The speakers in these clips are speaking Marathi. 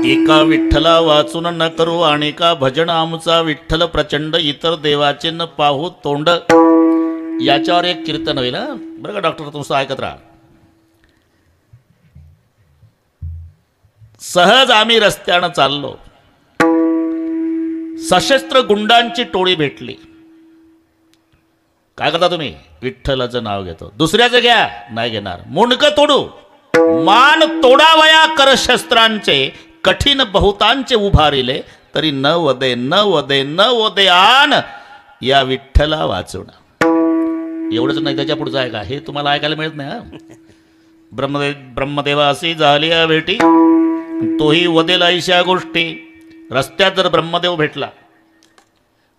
एका विठ्ठला वाचून न करू आणि का भजन आमचा विठ्ठल प्रचंड इतर देवाचे न पाहू तोंड. याच्यावर एक कीर्तन होईल हा बरं का डॉक्टर, तुमचं ऐकत राहा. सहज आम्ही रस्त्यानं चाललो, सशस्त्र गुंडांची टोळी भेटली. काय करता तुम्ही? विठ्ठलाचं नाव घेतो. दुसऱ्याचं घ्या, नाही घेणार. मुंडकं तोडू, मान तोडावया कर शस्त्रांचे, कठीण बहुतांचे उभारिले तरी न वदे न वदे न वदे आन या विठ्ठला वाचून. एवढंच नाही, त्याच्या पुढचं आहे का हे तुम्हाला ऐकायला मिळत नाही. ब्रह्मदेवाशी झाली या भेटी, तोही वदेल ऐशा गोष्टी. रस्त्यात जर ब्रह्मदेव भेटला,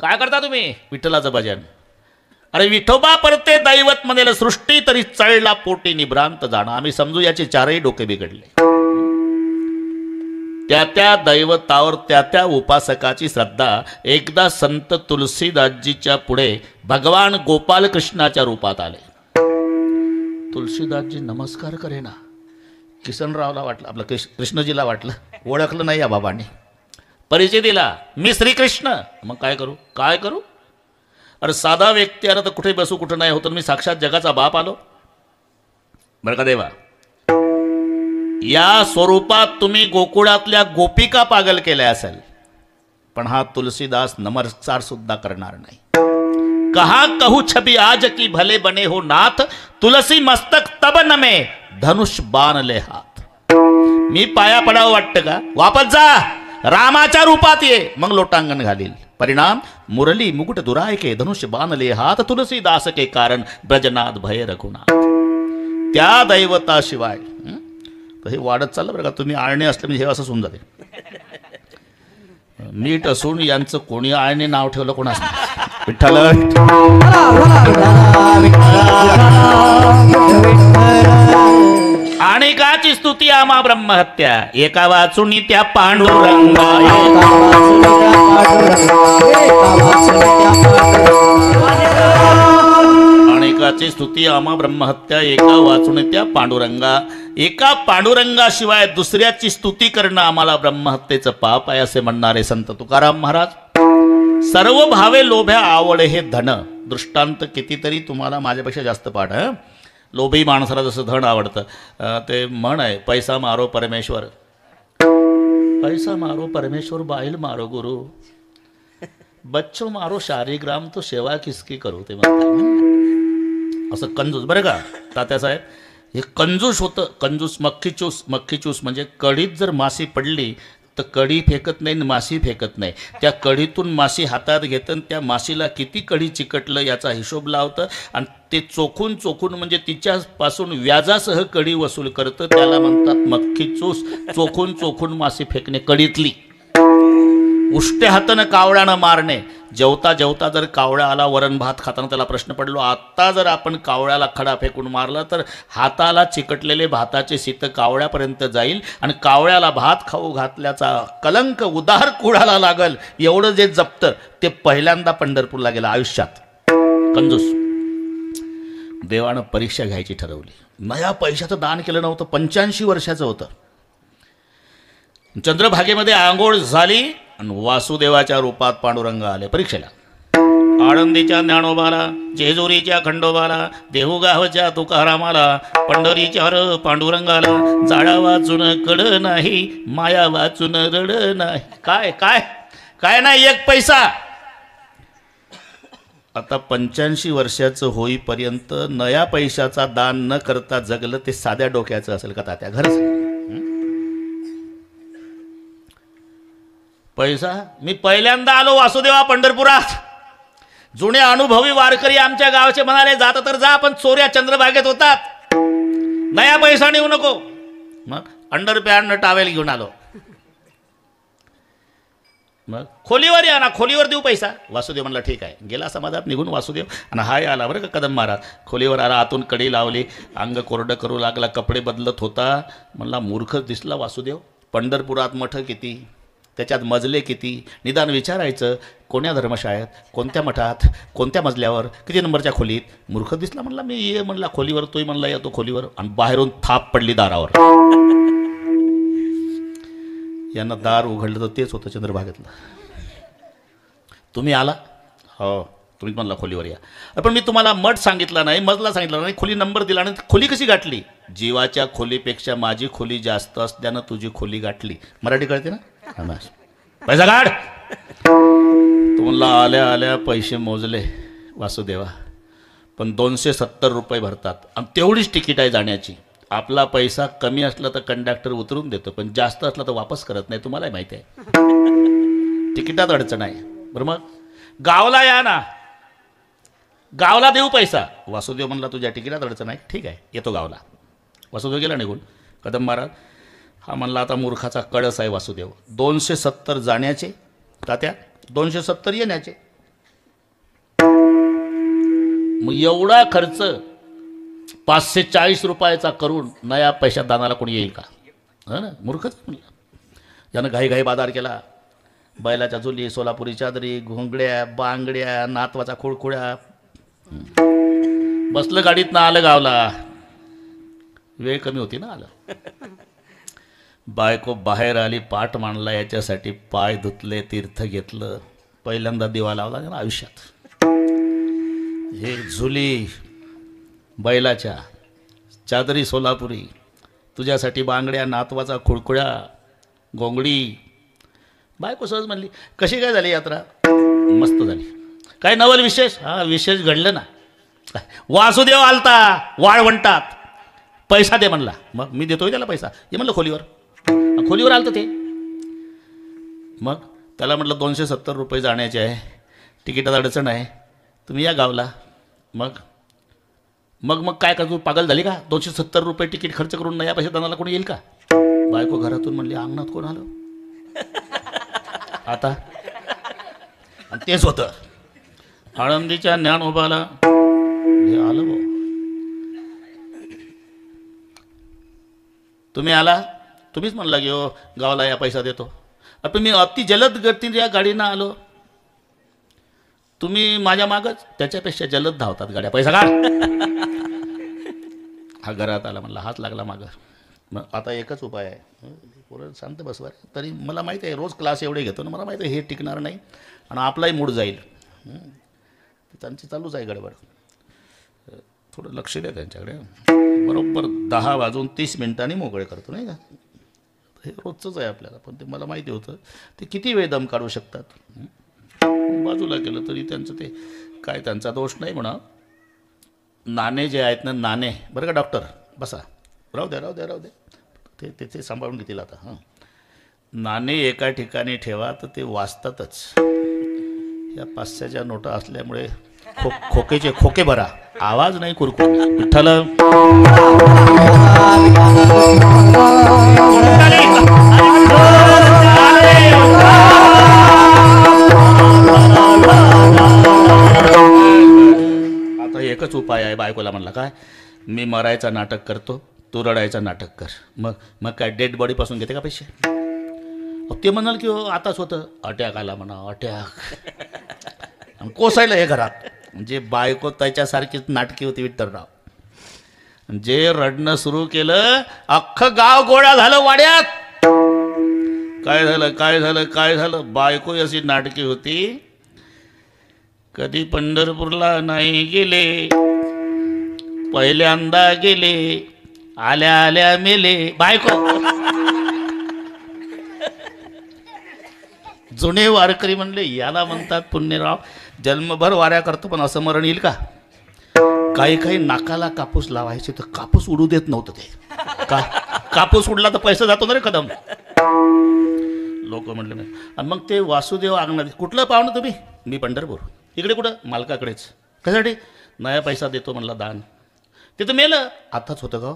काय करता तुम्ही? विठ्ठलाचं भजन. अरे विठोबा परते दैवत म्हणेल सृष्टी, तरी चळला पोटी निभ्रांत जाणं. आम्ही समजू याचे चारही डोके बिघडले. त्या त्या दैवतावर त्या त्या उपासकाची श्रद्धा. एकदा संत तुलसीदासजीच्या पुढे भगवान गोपाल कृष्णाच्या रूपात आले. तुलसीदासजी नमस्कार करेना. किसनरावला वाटलं, आपलं कृष्णजीला वाटलं, ओळखलं नाही या बाबांनी. परिचय दिला, मी श्रीकृष्ण. मग काय करू काय करू? अरे साधा व्यक्ती आला तर कुठे बसू कुठं नाही होतं. मी साक्षात जगाचा बाप आलो बरं का देवा. या स्वरूपात तुम्ही गोकुळातल्या गोपिका पागल केल्या असेल, पण हा तुलसीदास नमस्कार सुद्धा करणार नाही. कहा कहू छबी आज की भले बने हो नाथ, तुलसी मस्तक तब नमे धनुष बाण ले हात. मी पाया पडावं वाटतं का? वापस जा, रामाच्या रूपात ये, मग लोटांगण घालील. परिणाम मुरली मुकुट दुराय के, धनुष बाण ले हात, तुलसीदास के कारण ब्रजनाथ भय रघुनाथ. त्या दैवताशिवाय हे वाढत चाललं बरं का. तुम्ही आळणे असले म्हणजे हे असंच होऊन जाते. मीठ असून यांचं कोणी आळणे नाव ठेवलं कोणास नाही. विठ्ठल आणि काची स्तुती आम्हा ब्रह्महत्या, एका वाचुनी त्या पांडुरंगा. अनेकाची स्तुती आम्हा ब्रह्महत्या, एका वाचून त्या पांडुरंगा. एका पांडुरंगाशिवाय दुसऱ्याची स्तुती करणं आम्हाला ब्रह्महत्येचं पाप आहे असे म्हणणारे संत तुकाराम महाराज. सर्व भावे लोभ्या आवडे हे धन. दृष्टांत कितीतरी तुम्हाला माझ्यापेक्षा जास्त पाठ आहे. लोभी माणसाला जसं धन आवडतं, ते म्हण आहे, पैसा मारो परमेश्वर, पैसा मारो परमेश्वर, बाईल मारो गुरु, बच्चो मारो शारीग्राम, तो सेवा किसकी करू. ते म्हणतात असं कंजूस बरं का तात्यासाहेब. हे कंजूस होतं. कंजूस मक्खीचूस. मक्खीचूस म्हणजे कढीत जर माशी पडली तर कढी फेकत नाही, माशी फेकत नाही. त्या कढीतून माशी हातात घेतं, त्या माशीला किती कढी चिकटलं याचा हिशोब लावतं आणि ते चोखून चोखून म्हणजे तिच्यापासून व्याजासह कढी वसूल करतं. त्याला म्हणतात मक्खीचूस. चोखून चोखून माशी फेकणे कढीतली. उष्ट्या हातानं कावळ्यानं मारणे. जेवता जेवता जर कावळा आला, वरण भात खाताना त्याला प्रश्न पडलो, आत्ता जर आपण कावळ्याला खडा फेकून मारला तर हाताला चिकटलेले भाताचे शीत कावळ्यापर्यंत जाईल आणि कावळ्याला भात खाऊ घातल्याचा कलंक उदार कुळाला लागल. एवढं जे जपतं ते पहिल्यांदा पंढरपूरला गेलं आयुष्यात. कंजूस. देवानं परीक्षा घ्यायची ठरवली. नया पैशाचं दान केलं नव्हतं. 85 वर्षाचं होतं. चंद्रभागेमध्ये आंघोळ झाली आणि वासुदेवाच्या रूपात पांडुरंग आले परीक्षेला. आळंदीच्या ज्ञानोबाला, जेजुरीच्या खंडोबाला, देहुगावच्या तुकारामाला, पंढरीच्या हर पांडुरंगाला. जाळा वाचून कड नाही, माया वाचून रड नाही. काय काय काय नाही, एक पैसा. आता 85 वर्षाचं होईपर्यंत नया पैशाचा दान न करता जगलं ते साध्या डोक्याचं असेल का तात्या? घरच पैसा. मी पहिल्यांदा आलो वासुदेवा पंढरपुरात. जुने अनुभवी वारकरी आमच्या गावाचे म्हणाले, जात तर जा पण चोऱ्या चंद्रभागेत होतात, नया पैसा नेऊ नको. मग अंडरपॅन्ट टावेल घेऊन आलो. मग खोलीवर या ना, खोलीवर देऊ पैसा. वासुदेव म्हणला ठीक आहे. गेला समाजात निघून वासुदेव आणि हाय आला बरं का कदम महाराज. खोलीवर आला, आतून कडी लावली, अंग कोरडं करू लागला, कपडे बदलत होता. म्हणला मूर्खच दिसला वासुदेव. पंढरपुरात मठ किती, त्याच्यात मजले किती, निदान विचारायचं कोण्या धर्मशाळेत, कोणत्या मठात, कोणत्या मजल्यावर, किती नंबरच्या खोलीत. मूर्ख दिसला. म्हणला मी ये म्हणला खोलीवर. तोही म्हणला येतो खोलीवर. आणि बाहेरून थाप पडली दारावर. यांना दार उघडलं तर तेच होतं चंद्रभागेतलं. तुम्ही आला हो, तुम्ही म्हणला खोलीवर या. पण मी तुम्हाला मठ सांगितला नाही, मजला सांगितला नाही, खोली नंबर दिला नाही. खोली कशी गाठली? जीवाच्या खोलीपेक्षा माझी खोली जास्त असल्यानं तुझी खोली गाठली. मराठी कळते ना? पैसा काढ. तुम्हाला आल्या आल्या पैसे मोजले वासुदेवा, पण 270 रुपये भरतात आणि तेवढीच तिकीट आहे जाण्याची. आपला पैसा कमी असला तर कंडक्टर उतरून देतो, पण जास्त असला तर वापस करत नाही. तुम्हालाही माहिती आहे तिकिटात अडचण आहे. बरं मग गावला या ना, गावला देऊ पैसा. वासुदेव म्हणला तुझ्या तिकिटात अडचण आहे, ठीक आहे येतो गावला. वासुदेव गेला निघून. कदम महाराज हा म्हणला आता मूर्खाचा कळस आहे वासुदेव. 270 जाण्याचे तात्या, 270 येण्याचे. मग एवढा खर्च 540 रुपयाचा करून नया पैशात दानाला कोणी येईल का? हा ना, मूर्खच म्हणलं. यानं घाई बाजार केला. बैलाच्या झुली, सोलापुरी चादरी, घोंगड्या, बांगड्या, नातवाचा खुळखुळ्या. बसलं गाडीत ना आलं गावला. वेळ कमी होती ना. आलं बायको बाहेर आली, पाठ मांडला याच्यासाठी, पाय धुतले, तीर्थ घेतलं. पहिल्यांदा दिवा लावला ना आयुष्यात. हे झुली बैलाच्या, चादरी सोलापुरी, तुझ्यासाठी बांगड्या, नातवाचा खुळखुळ्या, घोंगडी. बायको सहज म्हणली कशी काय झाली यात्रा? मस्त झाली. काय नवल विशेष? हा विशेष घडलं ना. वासुदेव आलता वाळवंटात, पैसा दे म्हणला. मग मी देतोय त्याला पैसा. हे म्हणलं खोलीवर आलतं ते. मग त्याला म्हटलं 270 रुपये जाण्याचे आहे, तिकिटात अडचण आहे, तुम्ही या गावला. मग मग मग काय का तू पागल झाली का? 270 रुपये तिकीट खर्च करून नया पैसे दानाला कोणी येईल का? बायको घरातून म्हणली अंगणात कोण आलं आता? आणि तेच होतं. आळंदीच्या ज्ञानोबाला हे आलं भाऊ. तुम्ही आला, तुम्हीच म्हणला की हो गावाला या पैसा देतो. पण मी अति जलद गतीने या गाडीनं आलो, तुम्ही माझ्या मागच. त्याच्यापेक्षा जलद धावतात गाड्या. पैसा काढ. हा घरात आला, म्हणला हात लागला मागं. मग आता एकच उपाय आहे, पोरं शांत बसवा. तरी मला माहिती आहे रोज क्लास एवढे घेतो ना, मला माहिती आहे हे टिकणार नाही आणि आपलाही मूड जाईल. त्यांची चालूच आहे गडबड. थोडं लक्ष द्या त्यांच्याकडे. बरोबर 10:30 मोकळे करतो नाही का? हे रोजचंच आहे आपल्याला. पण ते मला माहिती होतं ते किती वेळ दम काढू शकतात. बाजूला केलं तरी त्यांचं ते काय, त्यांचा दोष नाही म्हणा. नाणे जे आहेत ना, नाणे बरं का डॉक्टर, बसा, राहू द्या ते सांभाळून घेतील आता. हां, नाणे एका ठिकाणी ठेवा तर ते वाचतातच. या 500च्या नोटा असल्यामुळे खोकेचे खोके भरा, आवाज नाही कुरकुर. विठ्ठल आता एकच उपाय आहे. बायकोला म्हणला काय, मी मरायचा नाटक करतो, तू रडायचं नाटक कर. मग काय डेड बॉडी पासून घेते का पैसे? ते म्हणाल की आताच होतं, अटॅक आला म्हणा, अटॅक कोसायला हे घरात. म्हणजे बायको त्याच्यासारखीच नाटकी होती विठ्ठलराव. जे रडणं सुरू केलं, अख्खं गाव गोळा झालं वाड्यात. काय झालं? बायको अशी नाटकी होती. कधी पंढरपूरला नाही गेले, पहिल्यांदा गेले, आल्या मेले. बायको जुने वारकरी म्हणले याला म्हणतात पुण्यराव, जन्मभर वाऱ्या करतो पण असं मरण येईल का? काही नाकाला कापूस लावायचे तर कापूस उडू देत नव्हतं ते. कापूस उडला तर पैसा जातो ना रे कदम. लोक म्हटले नाही. आणि मग ते वासुदेव अंगणात, कुठलं पाहुणं तुम्ही? मी पंढरपूर. इकडे कुठं? मालकाकडेच. कशासाठी? नया पैसा देतो म्हणला दान. ते तर मेलं. आताच होतं का?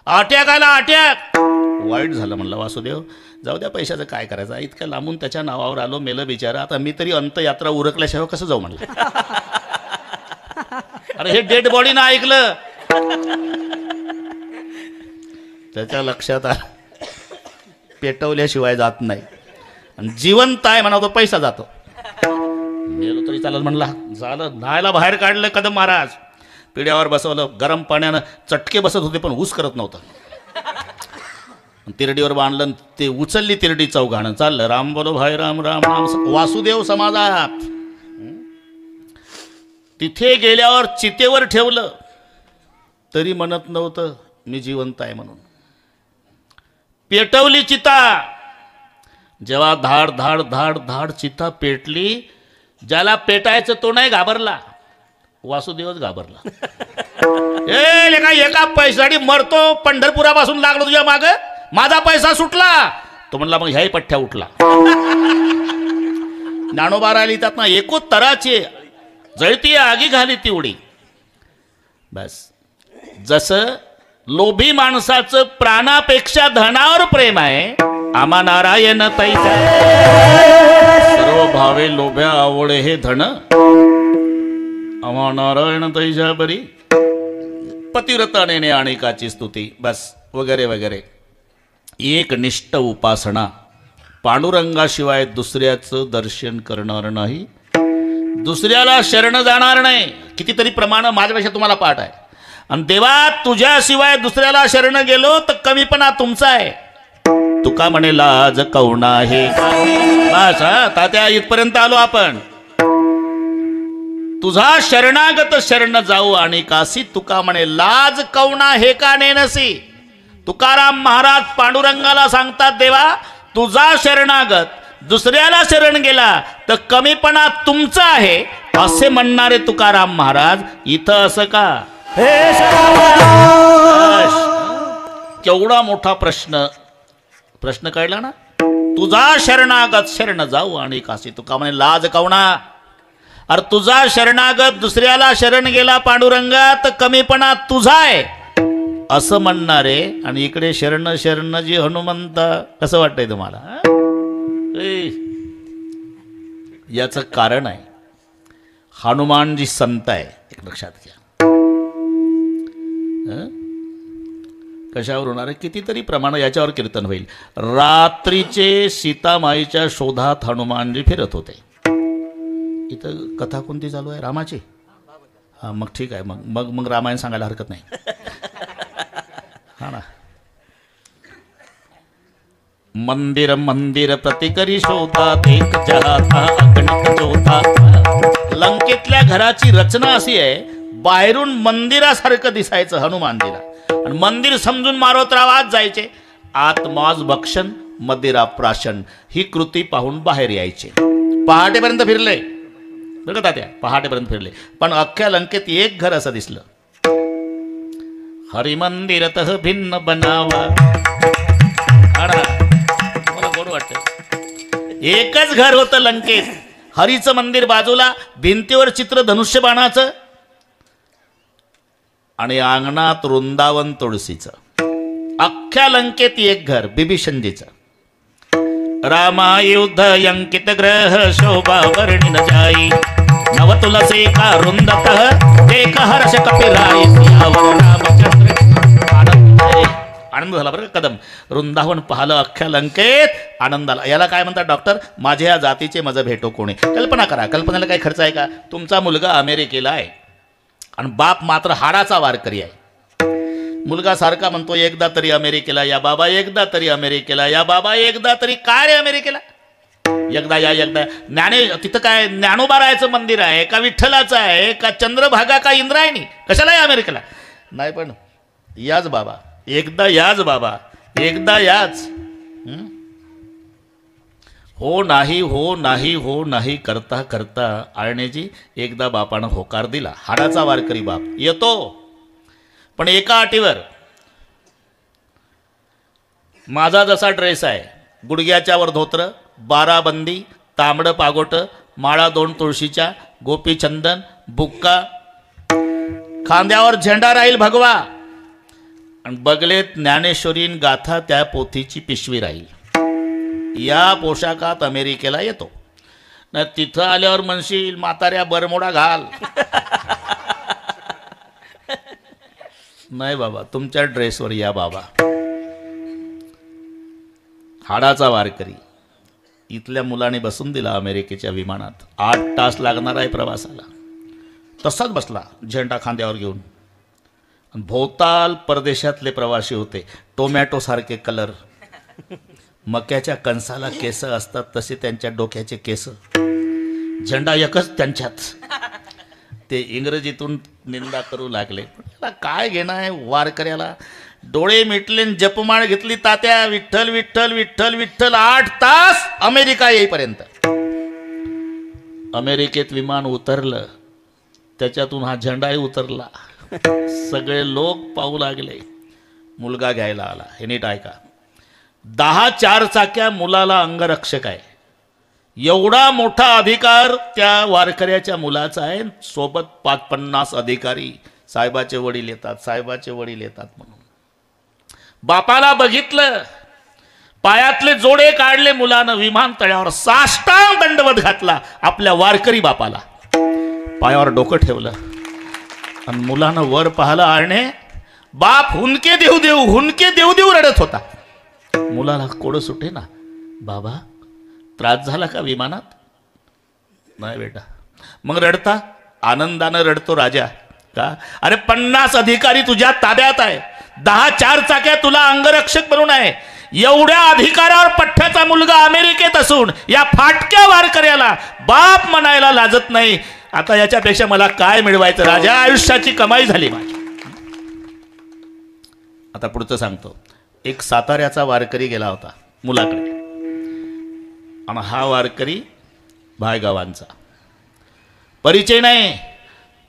अटॅक आला, अटॅक. वाईट झालं म्हणलं वासुदेव, जाऊ द्या, पैशाचं काय करायचं, इतक्या लांबून त्याच्या नावावर आलो, मेलं बिचारा. आता मी तरी अंतयात्रा उरकल्याशिवाय कसं जाऊ म्हणलं. अरे हे डेड बॉडीनं ऐकलं. त्याच्या लक्षात आलं पेटवल्याशिवाय जात नाही, आणि जिवंत आहे म्हणा तो पैसा जातो. मेलो तरी चालत म्हणला. झालं, न्हायला बाहेर काढलं कदम महाराज. पिढ्यावर बसवलं, गरम पाण्यानं चटके बसत होते पण ऊस करत नव्हतं. तिरडीवर बांधलं आणि ते उचलली तिरडी चौघाणं चाललं राम बोलो भाई राम राम राम वासुदेव समाजात. तिथे गेल्यावर चितेवर ठेवलं तरी म्हणत नव्हतं मी जिवंत आहे म्हणून. पेटवली चिता. जेव्हा धाड धाड धाड धाड चिता पेटली, ज्याला पेटायचं तो नाही घाबरला, वासुदेवच घाबरला. ए लेका एका पैशासाठी मरतो, पंढरपुरापासून लागलो तुझ्या माग, माझा पैसा सुटला. तो म्हणला मग ह्याही पठ्ठ्या उठला. ज्ञानोबा राहिली त्यात ना एको तराची जळती आगी घाली तेवढी. बस जसं लोभी माणसाचं प्राणापेक्षा धनावर प्रेम आहे, आमा नारायण तैसा सर्व भावे लोभ्या आवडे हे धन, आमा नारायण तैसा बरी पतिव्रताने अनेकाची स्तुती. बस वगैरे वगैरे. एक निष्ठ उपासना, पांडुरंगाशिवाय दुसऱ्याचं दर्शन करणार नाही, दुसऱ्याला शरण जाणार नाही. कितीतरी प्रमाण माझ्यापेक्षा तुम्हाला पाठ आहे. आणि देवा तुझ्याशिवाय दुसऱ्याला शरण गेलो तर कमीपणा तुमचा आहे. तुका म्हणे लाज कौना आहे. बस तात्या इथपर्यंत आलो आपण. तुझा शरणागत शरण जाऊ आणि कासी, तुका म्हणे लाज कौना हे का नेनसी. तुकाराम महाराज पांडुरंगाला सांगतात देवा तुझा शरणागत दुसऱ्याला शरण गेला तर कमीपणा तुमचा आहे असे म्हणणारे तुकाराम महाराज इथं असं का. केवढा मोठा प्रश्न कळला ना. तुझा शरणागत शरण जाऊ आणि काशी, तुका म्हणे लाज कवणा. अरे तुझा शरणागत दुसऱ्याला शरण गेला पांडुरंगा तर कमीपणा तुझा आहे असं म्हणणारे, आणि इकडे शरण शरण जी हनुमंत. कसं वाटतंय तुम्हाला. याचं कारण आहे हनुमान जी संत आहे. एक लक्षात घ्या. कशावर होणार आहे. कितीतरी प्रमाण याच्यावर कीर्तन होईल. रात्रीचे सीतामाईच्या शोधात हनुमानजी फिरत होते. इथं कथा कोणती चालू आहे. रामाची. हा मग ठीक आहे. मग मग मग रामायण सांगायला हरकत नाही. हा ना. मंदिर मंदिर प्रतिकरी शोधात एक जहाता अगणित जोता. लंकेतल्या घराची रचना अशी आहे, बाहेरून मंदिरासारखं दिसायचं हनुमानजीला, आणि मंदिर समजून मारोतराव आत जायचे. आत मॉज भक्षण मदिरा प्राशन ही कृती पाहून बाहेर यायचे. पहाटेपर्यंत फिरले बरं का त्या. पहाटेपर्यंत फिरले पण अख्ख्या लंकेत एक घर असं दिसलं. हरिमंदिरतः भिन्न बनावा. मला गोड वाटत. एकच घर होतं लंकेत. हरीचं मंदिर बाजूला, भिंतीवर चित्र धनुष्यबाणाचं, आणि अंगणात वृंदावन तुळशीचं. अख्ख्या लंकेत एक घर बिभीषणजीचं. रामायुद्ध अंकित ग्रह शोभा वर्णिन जाई, नव तुलसी का रुंदतः देख हर्ष कपिराई. रामचंद्र आनंद झाला बरं कदम. वृंदावन पाहिलं अख्ख्या लंकेत, आनंदाला. याला काय म्हणतात डॉक्टर. माझ्या या जातीचे माझं भेटो कोणी. कल्पना करा. कल्पनेला काही खर्च आहे का. तुमचा मुलगा अमेरिकेला आहे आणि बाप मात्र हाडाचा वारकरी आहे. मुलगा सारखा म्हणतो एकदा तरी अमेरिकेला या बाबा, एकदा तरी अमेरिकेला या बाबा, एकदा तरी. काय रे अमेरिकेला. एकदा या एकदा. तिथं काय ज्ञानोबारायचं मंदिर आहे का, विठ्ठलाचं आहे का, चंद्रभागा का इंद्रायणी. कशाला या अमेरिकेला. नाही पण याच बाबा, एकदा याच बाबा, एकदा याच. हो नाही हो नाही हो नाही करता करता आळणेजी एकदा बापानं होकार दिला. हाडाचा वारकरी बाप येतो, पण एका अटीवर. माझा जसा ड्रेस आहे, गुडघ्याच्या वर धोत्र, 12 बंदी, तांबडं पागोट, माळा 2 तुळशीच्या, गोपीचंदन, बुक्का, खांद्यावर झेंडा राहील भगवा, आणि बगलेत ज्ञानेश्वरीन गाथा त्या पोथीची पिशवी राहील. या पोशाखात अमेरिकेला येतो. ना तिथं आल्यावर म्हणशील म्हाताऱ्या बरमोडा घाल. नाही बाबा, तुमच्या ड्रेसवर या बाबा. हाडाचा वारकरी. इथल्या मुलाने बसून दिला अमेरिकेच्या विमानात. 8 तास लागणार आहे प्रवासाला. तसाच बसला झेंडा खांद्यावर घेऊन. भोवताल परदेशातले प्रवासी होते. टोमॅटो सारखे कलर, मक्याच्या कणसाला केस असतात तसे त्यांच्या डोक्याचे केस. झेंडा एकच त्यांच्यात. ते इंग्रजीतून निंदा करू लागले. काय घेणं आहे वारकऱ्याला. डोळे मिटले, जपमाळ घेतली तात्या, विठ्ठल विठ्ठल विठ्ठल विठ्ठल. 8 तास अमेरिका येईपर्यंत. अमेरिकेत विमान उतरलं, त्याच्यातून हा झेंडाही उतरला. सगळे लोक पाहू लागले. मुलगा घ्यायला आला. हे नीट ऐका. 10 4 मुलाला अंगरक्षक आहे. एवढा मोठा अधिकार त्या वारकऱ्याच्या मुलाचा आहे. सोबत 50 अधिकारी. साहेबाचे वडील येतात, साहेबाचे वडील येतात म्हणून. बापाला बघितलं, पायातले जोडे काढले मुलानं. विमानतळावर साष्टांग दंडवत घातला आपल्या वारकरी बापाला. पायावर डोकं ठेवलं आणि मुलानं वर पाहिलं. आळणे बाप हुंदके देऊ देऊ, हुंदके देऊ देऊ रडत होता. मुलाला कोड सुटे ना. बाबा त्रास झाला का विमानात? नाही बेटा. मग रडता? आनंदानं रडतो राजा. का? अरे 50 अधिकारी तुझ्या ताब्यात आहे. 10 4 तुला अंगरक्षक म्हणून आहे. एवढ्या अधिकारावर पठ्ठ्याचा मुलगा अमेरिकेत असून या फाटक्या वारकऱ्याला बाप म्हणायला लाजत नाही. आता याच्यापेक्षा मला काय मिळवायचं राजा? आयुष्याची कमाई झाली माझी. आता पुढचं सांगतो. एक साताऱ्याचा वारकरी गेला होता मुलाकडे. आणि हा वारकरी भायगावांचा. परिचय नाही.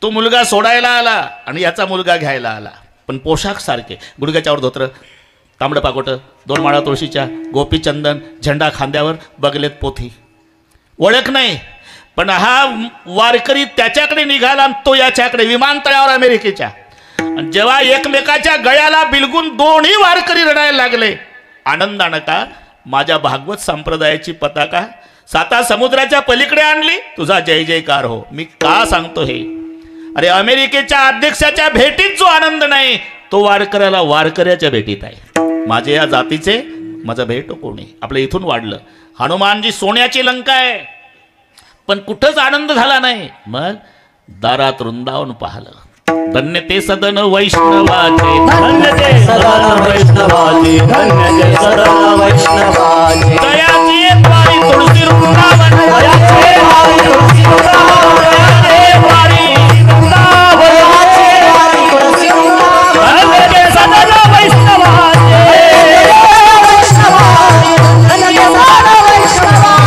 तो मुलगा सोडायला आला आणि याचा मुलगा घ्यायला आला. पण पोशाख सारखे. गुडघ्याच्यावर धोत्र, तांबडं पाकोटं, 2 माळा तुळशीच्या, गोपीचंदन, झेंडा खांद्यावर, बगलेत पोथी. ओळख नाही. पण हा वारकरी त्याच्याकडे निघाला आणि तो याच्याकडे. विमानतळावर अमेरिकेच्या. आणि जेव्हा एकमेकाच्या गळ्याला बिलगून दोन्ही वारकरी रडायला लागले. आनंदानं का? माझ्या भागवत संप्रदायाची पताका 7 समुद्राच्या पलीकडे आणली. तुझा जय जयकार हो. मी का सांगतो हे? अरे अमेरिकेच्या अध्यक्षाच्या भेटीत जो आनंद नाही तो वारकऱ्याला वारकऱ्याच्या भेटीत आहे. माझे या जातीचे माझं भेट कोणी. आपल्या इथून वाढलं. हनुमानजी सोन्याची लंका आहे, पण कुठंच आनंद झाला नाही. मग दारात वृंदावन पाहलं. धन्य ते सदन वैष्णवाचे, धन्य ते सदन वैष्णवाचे, धन्य ते सदन वैष्णवाचे. दयाची वारी तुळशी वृंदावन, दयाचे वारी तुळशी वृंदावन, दयाचे वारी वृंदावन, दयाचे वारी तुळशी वृंदावन. धन्य ते सदन वैष्णवाचे, धन्य ते सदन वैष्णवाचे.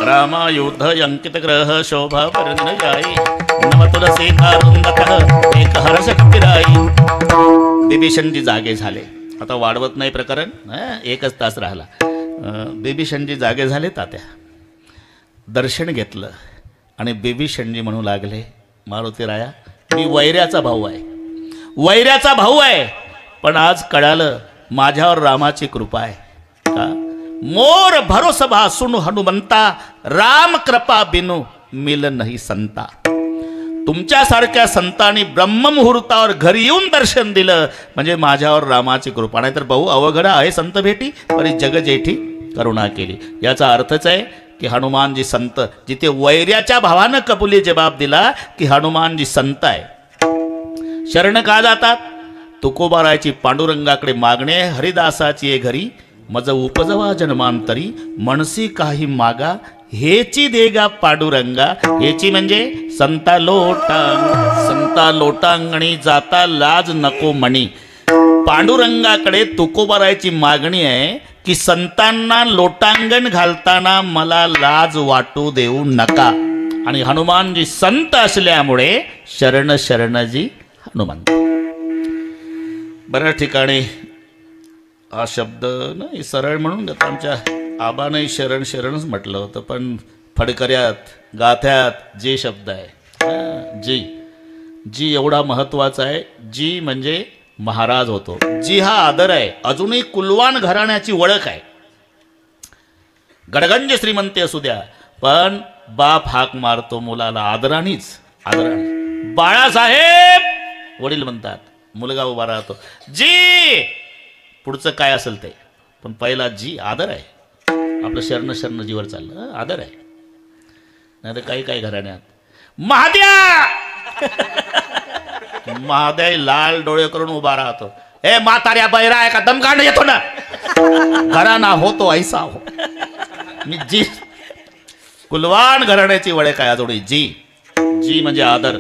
रामा युद्ध अंकित ग्रह शोभा परिण जाई, नव तुलसी कारुंदकः एक हर्ष कपिराई. बिभीषणजी जागे झाले. आता वाढवत नाही प्रकरण, 1च तास राहिला. बिभीषणजी जागे झाले. तात्या दर्शन घेतलं आणि बिभीषणजी म्हणू लागले, मारुतीराया मी वैऱ्याचा भाऊ आहे, वैऱ्याचा भाऊ आहे. पण आज कळालं माझ्यावर रामाची कृपा आहे. का? मोर भरोसा भासून हनुमंता, राम कृपा बिनु मिल नाही संता. तुमच्यासारख्या संतांनी ब्रह्ममुहूर्तावर घरी येऊन दर्शन दिलं म्हणजे माझ्यावर रामाची कृपा. नाही तर भाऊ अवघड आहे संत भेटी, परी जग जेठी करुणा केली. याचा अर्थच आहे की हनुमानजी संत. जिथे वैऱ्याच्या भावानं कबुली जबाब दिला की हनुमानजी संत आहे. शरण का जातात? तुकोबारायची पांडुरंगाकडे मागणे, हरिदासाची ये घरी मज उपजवा जन्मांतरी, मनसी काही मागा हेची देगा पांडुरंगा. हेची म्हणजे संता लोटांगणी जाता लाज नको मणी. पांडुरंगाकडे तुकोबारायची मागणी आहे की संतांना लोटांगण घालताना मला लाज वाटू देऊ नका. आणि हनुमानजी संत असल्यामुळे शरण शरणजी हनुमंत. बऱ्याच ठिकाणी हा शब्द नाही सरळ म्हणून घेतो. आमच्या आबाने शरण शरणच म्हटलं होतं, पण फडकऱ्यात गाथ्यात जे शब्द आहे जी, जी एवढा महत्त्वाचा आहे. जी म्हणजे महाराज होतो. जी हा आदर आहे. अजूनही कुलवान घराण्याची ओळख आहे. गडगंज श्रीमंती असू द्या, पण बाप हाक मारतो मुलाला आदरानेच. आदराने बाळासाहेब वडील म्हणतात. मुलगा उभा राहतो, जी पुढचं काय असेल ते, पण पहिला जी आदर आहे. आपलं शरण शरण जीवर चाललं आदर आहे. नाही तर काही काही घराण्यात महाद्या महाद्या लाल डोळे करून उभा राहतो. ए म्हाताऱ्या बैरा आहे का दम काढणं येतो ना घराना हो तो ऐसा हो. मी जी कुलवान घराण्याची वडे काय जोडी जी जी म्हणजे आदर.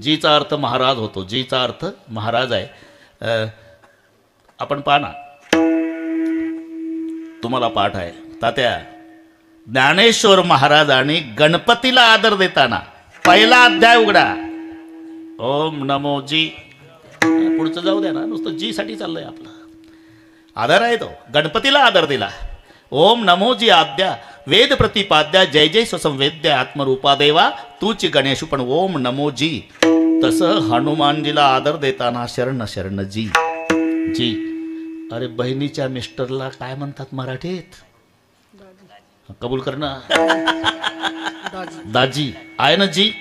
जीचा अर्थ महाराज होतो. जीचा अर्थ महाराज आहे. आपण पाहा ना तुम्हाला पाठ आहे तात्या ज्ञानेश्वर महाराजांनी गणपतीला आदर देताना पहिला अध्याय उघडा. ओम नमो जी. पुढचं जाऊ द्या ना नुसतं जी साठी चाललंय आपलं. आदर आहे तो. गणपतीला आदर दिला. ओम नमो जी आद्या वेद प्रतिपाद्या जय जय स्वसंवेद्य आत्मरूपा देवा तूची गणेशू. पण ओम नमो जी. तसं हनुमानजीला आदर देताना शरण शरण जी जी. अरे बहिणीच्या मिस्टरला काय म्हणतात मराठीत? कबूल कर ना दाजी आहे ना जी.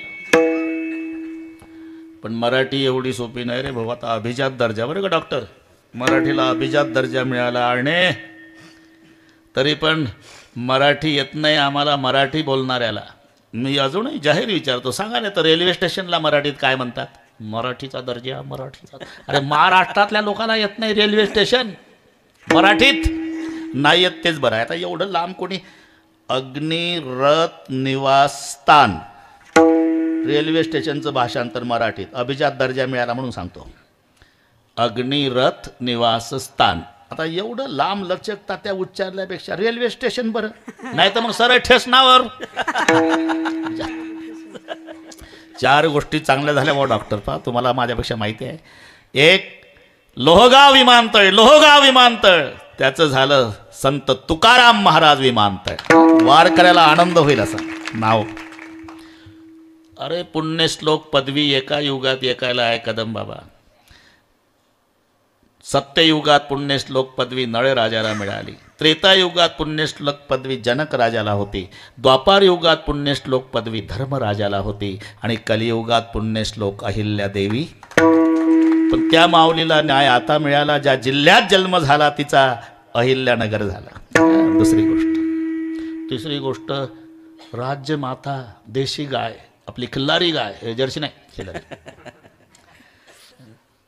पण मराठी एवढी सोपी नाही रे भाऊ. आता अभिजात दर्जा बरं का डॉक्टर. मराठीला अभिजात दर्जा मिळाला आणि तरी पण मराठी येत नाही आम्हाला मराठी बोलणाऱ्याला. मी अजूनही जाहीर विचारतो सांगा नाही तर रेल्वे स्टेशनला मराठीत काय म्हणतात? मराठीचा दर्जा मराठीचा. अरे महाराष्ट्रातल्या लोकांना येत नाही रेल्वे स्टेशन मराठीत नाही येत तेच बरं आहे. आता एवढं लांब कोणी अग्निरथ निवासस्थान रेल्वे स्टेशनचं भाषांतर मराठीत अभिजात दर्जा मिळाला म्हणून सांगतो. अग्निरथ निवासस्थान. आता एवढं लांब लचकता त्या उच्चारल्यापेक्षा रेल्वे स्टेशन बरं नाही तर मग सरळ ठेसनावर. चार गोष्टी चांगल्या झाल्या बा डॉक्टर. पहा तुम्हाला माझ्यापेक्षा माहिती आहे. एक लोहगाव विमानतळ. लोहगाव विमानतळ त्याचं झालं संत तुकाराम महाराज विमानतळ. वारकऱ्याला आनंद होईल असं नाव. अरे पुण्यश्लोक पदवी एका युगात एकायला आहे कदम बाबा. सत्ययुगात पुण्यश्लोक पदवी नळ राजाला मिळाली. त्रेतायुगात पुण्यश्लोक पदवी जनक राजाला होती. द्वापार युगात पुण्यश्लोक पदवी धर्मराजाला होती. आणि कलियुगात पुण्यश्लोक अहिल्यादेवी. पण त्या माऊलीला न्याय आता मिळाला ज्या जिल्ह्यात जन्म झाला तिचा अहिल्यानगर झाला. दुसरी गोष्ट. तिसरी गोष्ट राज्यमाता देशी गाय आपली खिल्लारी गाय जर्सी नाही खिल्लारी.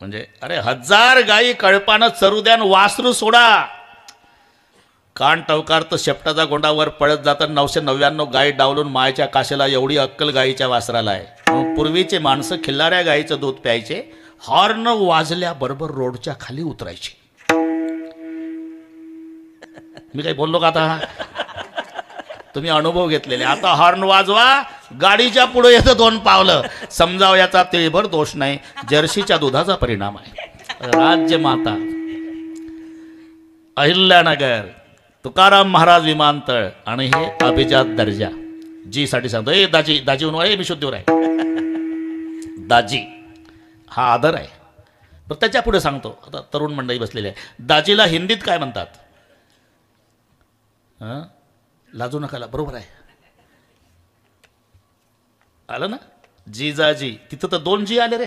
म्हणजे अरे 1000 गायी कळपानं चरू द्या वासरू सोडा. कान टवकार तर शेपटाचा गोंडावर पळत जातात. 999 गायी डावलून मायच्या काशेला एवढी अक्कल गायीच्या वासराला आहे. पूर्वीचे माणसं खिल्लाऱ्या गायीचं दूध प्यायचे. हॉर्न वाजल्याबरोबर रोडच्या खाली उतरायचे. मी काही बोललो का आता? तुम्ही अनुभव घेतलेले. आता हॉर्न वाजवा गाडीच्या पुढे येतं 2 पावलं. समजाव याचा तिळभर दोष नाही. जर्सीच्या दुधाचा परिणाम आहे. राज्यमाता अहिल्यानगर तुकाराम महाराज विमानतळ आणि हे अभिजात दर्जा जी साठी सांगतो. ए दाजी दाजी म्हणून मी शुद्धीवर आहे. दाजी हा आदर आहे. पण त्याच्या पुढे सांगतो. आता तरुण मंडळी बसलेली आहे. दाजीला हिंदीत काय म्हणतात? लाजू नकाला. बरोबर आहे आलं ना. जिजाजी. तिथं तर 2 जी आले रे.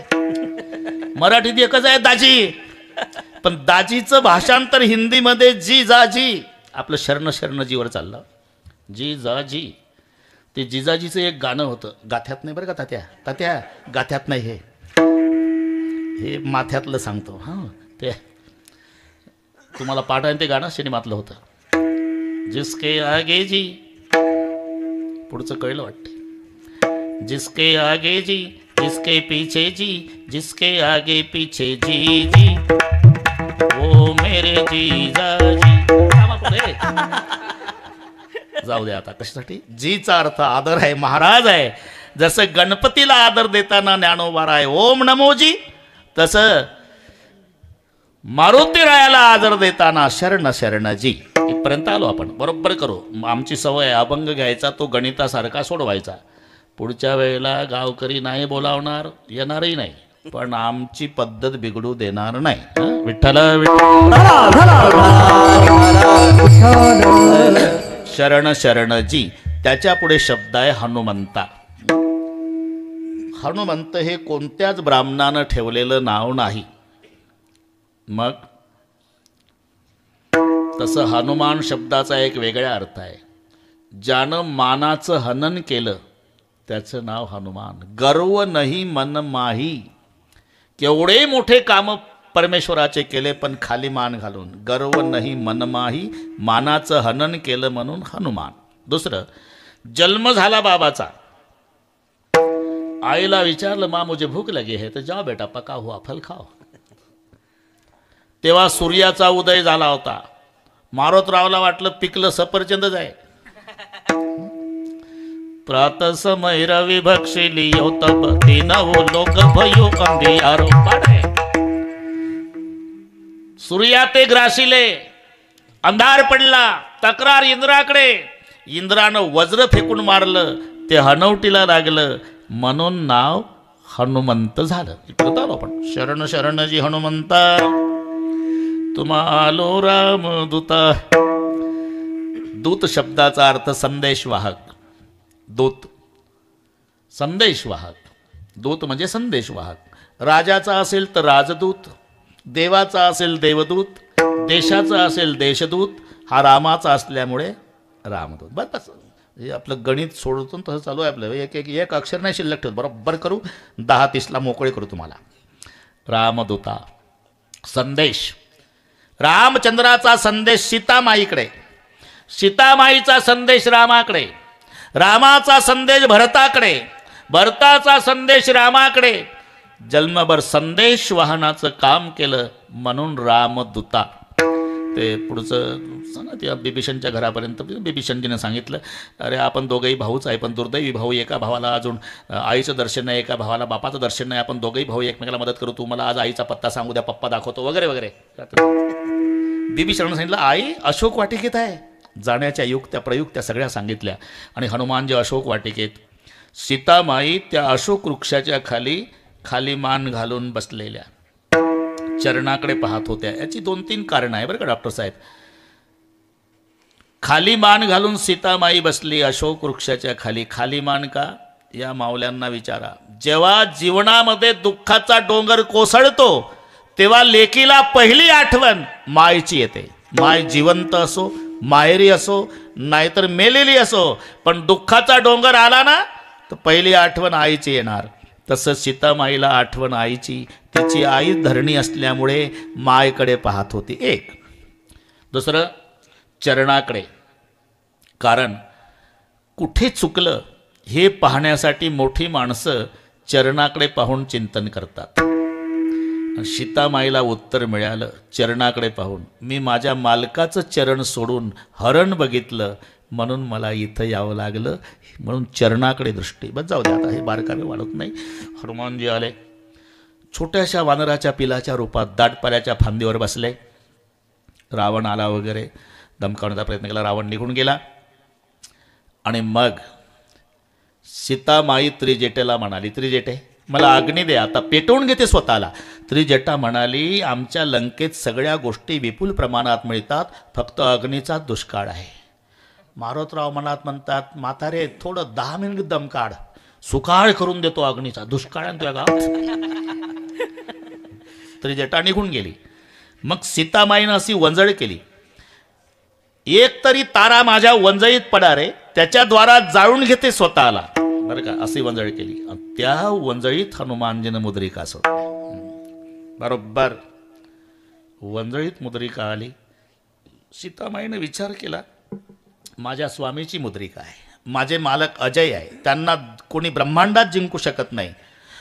मराठीत एकच आहे दाजी. पण दाजीचं भाषांतर हिंदीमध्ये जिजाजी. आपलं शरण शरणजीवर चाललं. जिजाजी. ते जिजाजीचं एक गाणं होतं. गाथ्यात नाही बरं का तात्या. तात्या गाथ्यात नाही हे माथ्यातलं सांगतो. हां ते तुम्हाला पाठ आहे. ते गाणं सिनेमातलं होतं. जिसके आगे जी. पुढचं कळलं वाटते. जिसके आगे जी जिसके पीछे जी जिसके आगे पीछे जी जी वो मेरे जीजा जी. जाऊ दे आता कशासाठी. जीचा अर्थ आदर आहे महाराज आहे. जसं गणपतीला आदर देताना ज्ञानोबा आहे ओम नमो जी तसं मारुतीरायाला आदर देताना शरण शरण जी. इथपर्यंत आलो आपण. बरोबर करू. आमची सवय आहे अभंग घ्यायचा तो गणितासारखा सोडवायचा. पुढच्या वेळेला गावकरी नाही बोलावणार येणारही नाही. पण आमची पद्धत बिघडू देणार नाही. विठ्ठल शरण शरण जी. त्याच्या पुढे शब्द आहे हनुमंता. हनुमंत हे कोणत्याच ब्राह्मणानं ठेवलेलं नाव नाही. मग तसं हनुमान शब्दाचा एक वेगळा अर्थ आहे. ज्यानं मानाचं हनन केलं त्याचं नाव हनुमान. गर्व नाही मन माही. केवढे मोठे काम परमेश्वराचे केले पण खाली मान घालून. गर्व नाही मनमाही, मानाचं हनन केलं म्हणून हनुमान. दुसरं, जन्म झाला बाबाचा, आईला विचारलं माँ मुझे भूक लगी है, तर जाओ बेटा पका हुआ फल खाओ. तेव्हा सूर्याचा उदय झाला होता. मारोतरावला वाटलं पिकलं सफरचंदच आहे. प्रातसमय रवि भक्षिलियो तब तीनवो लोक भयो अंधियारो पाडे. सूर्या ते ग्रासिले, अंधार पडला, तक्रार इंद्राकडे. इंद्रानं वज्र फेकून मारलं, ते हनवटीला लागलं, म्हणून नाव हनुमंत झालं. इकडं आलो आपण. शरण शरणजी हनुमंता, तुम्हालो राम दूता. दूत शब्दाचा अर्थ संदेशवाहक. दूत संदेशवाहक. दूत म्हणजे संदेशवाहक. राजाचा असेल तर राजदूत, देवाचा असेल देवदूत, देशाचा असेल देशदूत, हा रामाचा असल्यामुळे रामदूत. बस हे आपलं गणित सोडतो तसं चालू आहे आपलं. एक अक्षर नाही शिल्लक ठेवत, बरोबर करू. 10-30ला मोकळे करू तुम्हाला. रामदूता. संदेश. रामचंद्राचा संदेश सीतामाईकडे, सीतामाईचा संदेश रामाकडे, रामाचा संदेश भरताकडे, भरताचा संदेश रामाकडे. जन्मभर संदेश वाहनाचं काम केलं म्हणून रामदूता. ते पुढचं सांगा त्या बिभीषणच्या घरापर्यंत. बिभीषणजीनं सांगितलं, अरे आपण दोघंही भाऊच आहे, पण दुर्दैवी भाऊ. एका भावाला अजून आईचं दर्शन नाही, एका भावाला बापाचं दर्शन नाही. आपण दोघंही भाऊ एकमेकाला मदत करू. तू मला आज आईचा पत्ता सांगू द्या, पप्पा दाखवतो वगैरे वगैरे. बिभीषणानं सांगितलं, आई अशोक वाटिकेत आहे. जाण्याच्या युक्त्या प्रयुक्त्या सगळ्या सांगितल्या. आणि हनुमानजी अशोक वाटिकेत, सीतामाई त्या अशोक वृक्षाच्या खाली खाली मान घालून बसलेल्या चरणाकडे पाहत होत्या. याची 2-3 कारणं आहे बरं का डॉक्टर साहेब. खाली मान घालून सीतामाई बसली अशोक वृक्षाच्या खाली. खाली मान का? या मावल्यांना विचारा. जेव्हा जीवनामध्ये दुःखाचा डोंगर कोसळतो तेव्हा लेकीला पहिली आठवण मायची येते. माय जिवंत असो, माहेरी असो, नाहीतर मेलेली असो, पण दुःखाचा डोंगर आला ना तर पहिली आठवण आईची येणार. तसं सीतामाईला आठवण आईची. तिची आई धरणी असल्यामुळे मायकडे पाहत होती. एक. दुसरं, चरणाकडे. कारण कुठे चुकलं हे पाहण्यासाठी मोठी माणसं चरणाकडे पाहून चिंतन करतात. सीतामाईला उत्तर मिळालं चरणाकडे पाहून. मी माझ्या मालकाचं चरण सोडून हरण बघितलं म्हणून मला इथं यावं लागलं, म्हणून चरणाकडे दृष्टी. बस जाऊ दे आता, हे बारकावे वाढत नाही. हनुमानजी आले. छोट्याशा वानराच्या पिलाच्या रूपात दाटपाल्याच्या फांदीवर बसले. रावण आला वगैरे धमकावण्याचा प्रयत्न केला. रावण निघून गेला. आणि मग सीतामाई त्रिजटेला म्हणाली, त्रिजटे मला अग्नी दे, आता पेटवून घेते स्वतःला. त्रिजटा म्हणाली, आमच्या लंकेत सगळ्या गोष्टी विपुल प्रमाणात मिळतात, फक्त अग्नीचा दुष्काळ आहे. मारोतराव मनात म्हणतात, म्हातारे थोडं 10 मिनिट दम काढ, सुकाळ करून देतो अग्नीचा. दुष्काळ आहे तुझ्या गावात. त्रिजटा निघून गेली. मग सीतामाईनं अशी वंजळ केली, एक तरी तारा माझ्या वंजळीत पडा रे, त्याच्याद्वारा जाळून घेते स्वतःला. बरं का, अशी वंजळ केली. त्या वंजळीत हनुमानजीनं मुद्रिका सोडली. बरोबर वंजळीत मुद्रिका आली. सीतामाईनं विचार केला, माझ्या स्वामीची मुद्रिका आहे, माझे मालक अजय आहे, त्यांना कोणी ब्रह्मांडात जिंकू शकत नाही.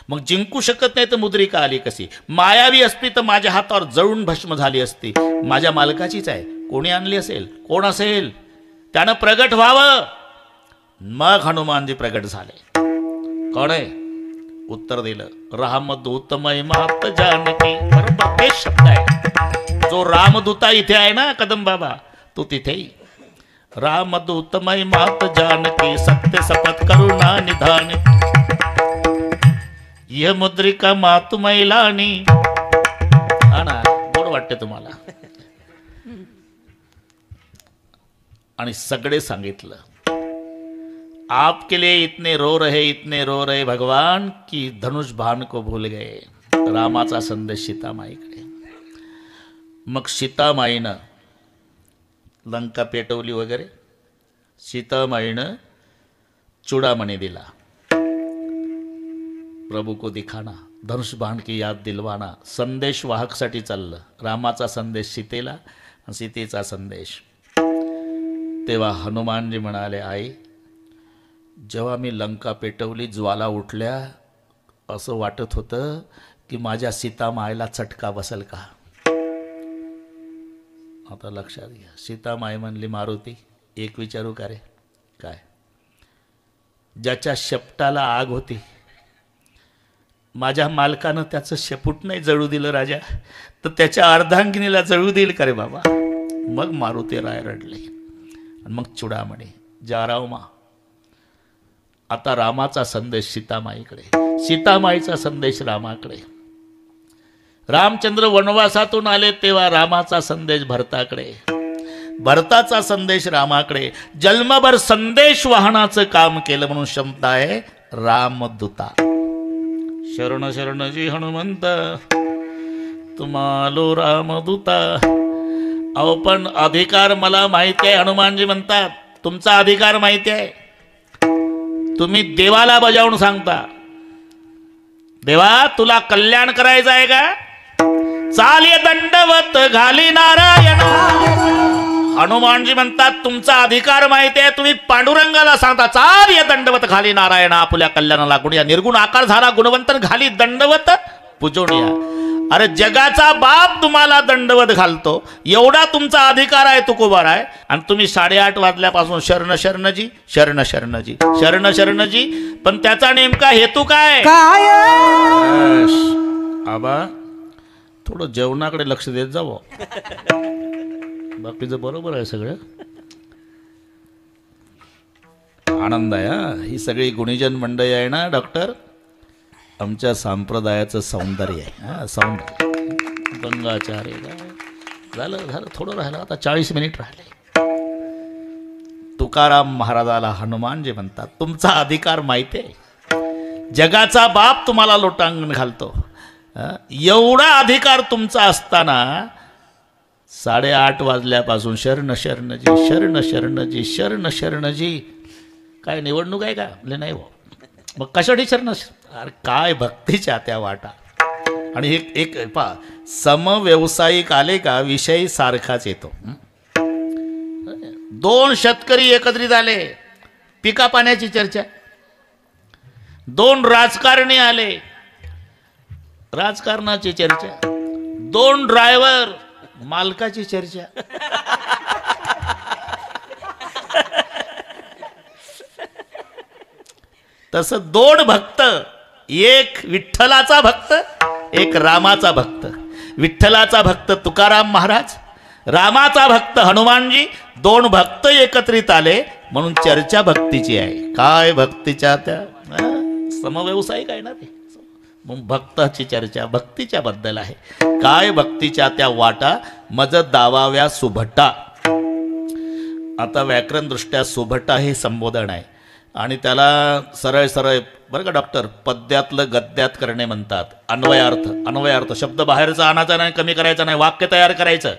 मग जिंकू शकत नाही तर मुद्रिका आली कशी? मायावी असती तर माझ्या हातावर जळून भस्म झाली असती. माझ्या मालकाचीच आहे. कोणी आणली असेल? कोण असेल? त्यानं प्रगट व्हावं. मग हनुमानजी प्रगट झाले. कोण आहे? उत्तर दिलं, रामदूतमय मात जानकी. बरोबर तेच शब्द आहे. जो रामदूता इथे आहे ना कदम बाबा, तो तिथेही. रामदूतमय मात जानकी, सत्य सपथ करुणा निधान. यह मुद्रिका मातु मैलानी. हा ना, गोड वाटते तुम्हाला. आणि सगळे सांगितलं, आपके लिए इतने रो रहे भगवान की धनुष बाण को भूल गए. रामाचा संदेश सीतामाईकडे. मग सीतामाईनं लंका पेटवली वगैरे. सीतामाईनं चुडामणी दिला. प्रभू को दिखाना, धनुष बाण की याद दिलवाना, संदेश वाहकसाठी चाललं. रामाचा संदेश सीतेला आणि सीतेचा संदेश. तेव्हा हनुमानजी म्हणाले, आई जेव्हा मी लंका पेटवली, ज्वाला उठल्या, असं वाटत होतं की माझ्या सीतामायला चटका बसेल का. आता लक्षात घ्या. सीतामाई म्हणली, मारुती एक विचारू का रे. काय. ज्याच्या शेपटाला आग होती, माझ्या मालकानं त्याचं शेपूट नाही जळू दिलं राजा, तर त्याच्या अर्धांगिनीला जळू देईल का रे बाबा. मग मारुती राय रडले आणि मग चुडामणी, जाराव मा. आता रामाचा संदेश सीतामाईकडे, सीतामाईचा संदेश रामाकडे. रामचंद्र वनवासातून आले तेव्हा रामाचा संदेश भरताकडे, भरताचा संदेश रामाकडे. जन्मभर संदेश वाहनाचं काम केलं म्हणून क्षमता आहे रामदूता. शरण शरणजी हनुमंत तुम्हालो रामदूता. अहो पण अधिकार मला माहिती आहे. हनुमानजी म्हणतात तुमचा अधिकार माहिती आहे, तुम्ही देवाला बजावून सांगता, देवा तुला कल्याण करायचं आहे का, चाल ये दंडवत घाली नारायण. हनुमानजी म्हणतात तुमचा अधिकार माहिती आहे, तुम्ही पांडुरंगाला सांगता, चाल ये दंडवत घाली नारायण, आपल्या कल्याणाला गुण या. निर्गुण आकार झाला गुणवंत घाली दंडवत पूजोनिया. अरे जगाचा बाप तुम्हाला दंडवत घालतो, एवढा तुमचा अधिकार आहे तुकोबाराय. आणि तुम्ही 8:30 वाजल्यापासून शरण शरणजी शरण शरणजी शरण शरणजी. पण त्याचा नेमका हेतू काय. आबा थोडं जेवणाकडे लक्ष देत जावं, बाकीचं बरोबर आहे सगळं. आनंद आहे हा. ही सगळी गुणीजन मंडळी आहे ना डॉक्टर, आमच्या संप्रदायाचं सौंदर्य आहे. हा सौंदर्य. गंगाचार्य झालं झालं, थोडं राहिलं, आता 40 मिनिट राहिले. तुकाराम महाराजाला हनुमानजी म्हणतात तुमचा अधिकार माहिती आहे, जगाचा बाप तुम्हाला लोटांगण घालतो, एवढा अधिकार तुमचा असताना 8:30 वाजल्यापासून शरण शरणजी शरण शरणजी शरण शरणजी. काय निवडणूक आहे का. नाही हो. मग कशासाठी शरण. अरे काय भक्तीच्या त्या वाटा. आणि एक पा समव्यवसायिक आले का विषय सारखाच येतो. 2 शेतकरी एकत्रित आले, पिका पाण्याची चर्चा. 2 राजकारणी आले, राजकारणाची चर्चा. 2 ड्रायव्हर, मालकाची चर्चा. तसं 2 भक्त, एक विठ्ठलाचा भक्त, एक रामाचा भक्त. विठ्ठलाचा भक्त तुकाराम महाराज, रामाचा भक्त हनुमानजी. 2 भक्त एकत्रित आले म्हणून चर्चा भक्तीची आहे. काय भक्तीच्या त्या समव्यवसायिक आहे ना ते. मग भक्ताची चर्चा भक्तीच्या बद्दल आहे. काय भक्तीच्या त्या वाटा मज दावाव्या सुभटा. आता व्याकरण दृष्ट्या सुभटा हे संबोधन आहे आणि त्याला सरळ सरळ बरं का डॉक्टर पद्यातलं गद्यात करणे म्हणतात. अन्वयार्थ, अन्वयार्थ शब्द बाहेरचा आणायचा नाही, कमी करायचा नाही, वाक्य तयार करायचं.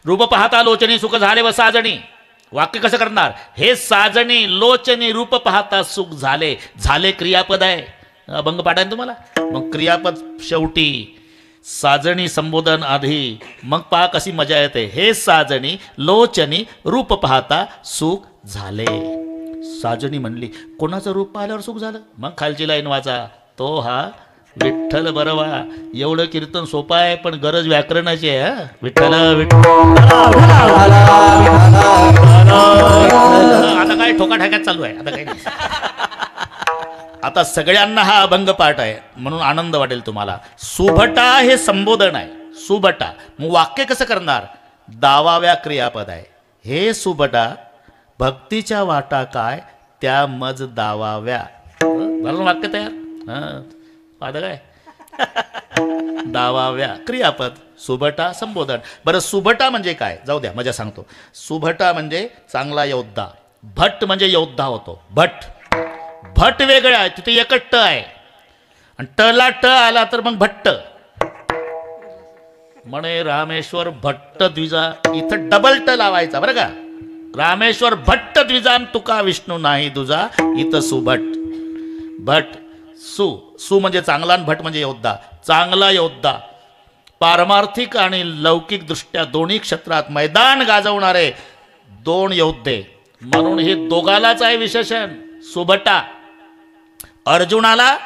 रूप पाहता लोचनी सुख झाले व साजणी. वाक्य कसं करणार. हे साजणी लोचनी रूप पाहता सुख झाले. झाले क्रियापद आहे, अभंग पाठ आहे तुम्हाला. मग क्रियापद शेवटी, साजणी संबोधन आधी, मग पहा कशी मजा येते. हे साजणी लोचनी रूप पाहता सुख झाले. साजणी म्हणली, कोणाचं रूप पाहिल्यावर सुख झालं. मग खालची लाईन वाचा, तो हा विठ्ठल बरवा. एवढं कीर्तन सोपं आहे पण गरज व्याकरणाची आहे. विठ्ठल आता काय ठोका ठाक्यात चालू आहे. आता काय नाही. आता सगळ्यांना हा अभंग पाठ आहे म्हणून आनंद वाटेल तुम्हाला. सुभटा हे संबोधन आहे. सुभटा मग वाक्य कसं करणार. दावाव्या क्रियापद आहे. हे सुभटा भक्तीच्या वाटा काय त्या मज दावाव्या. बरोबर वाक्य तयार. हां पाहता काय. दावाव्या क्रियापद, सुभटा संबोधन. बरं सुभटा म्हणजे काय जाऊ द्या मजा सांगतो. सुभटा म्हणजे चांगला योद्धा. भट म्हणजे योद्धा होतो. भट, भट वेगळं आहे, तिथे एकच ट आहे आणि टला ट आला तर मग भट्ट. म्हणे रामेश्वर भट्ट द्विजा, इथं डबल ट लावायचा बरं का. रामेश्वर भट्ट द्विजान तुका विष्णू नाही दुजा, इथं सुभट. भट सु म्हणजे चांगला आणि भट म्हणजे योद्धा. चांगला योद्धा, पारमार्थिक आणि लौकिक दृष्ट्या दोन्ही क्षेत्रात मैदान गाजवणारे दोन योद्धे, म्हणून हे दोघालाच आहे विशेषण. सुभटा अर्जुनाला,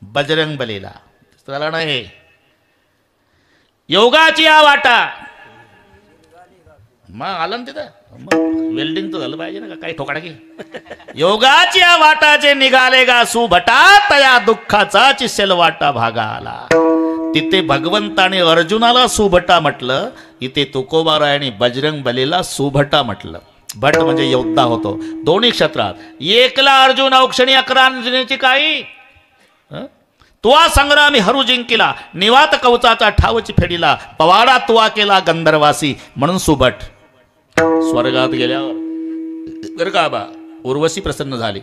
बजरंग बलीला, त्याला नाही. योगाची या वाटा, मग आलं ना तिथं, मग वेल्डिंग तर झालं पाहिजे ना, काही ठोकाडा की. योगाची या वाटाचे निघालेगा सुभटा, तया दुःखाचा चिसेल वाटा भागा आला. तिथे भगवंताने अर्जुनाला सुभटा म्हटलं, इथे तुकोबारायाने बजरंग बलीला सुभटा म्हटलं. भट म्हणजे योद्धा होतो दोन्ही क्षेत्रात. एकला अर्जुन औक्षणी 11 अंजनीची काही, तुवा संग्रामी हरू जिंकिला, निवात कवचाचा ठावची फेडीला, पवाडा तुवा केला गंधर्वासी, म्हणून सुभट. स्वर्गात गेल्यावर बरं का बा, उर्वशी प्रसन्न झाली.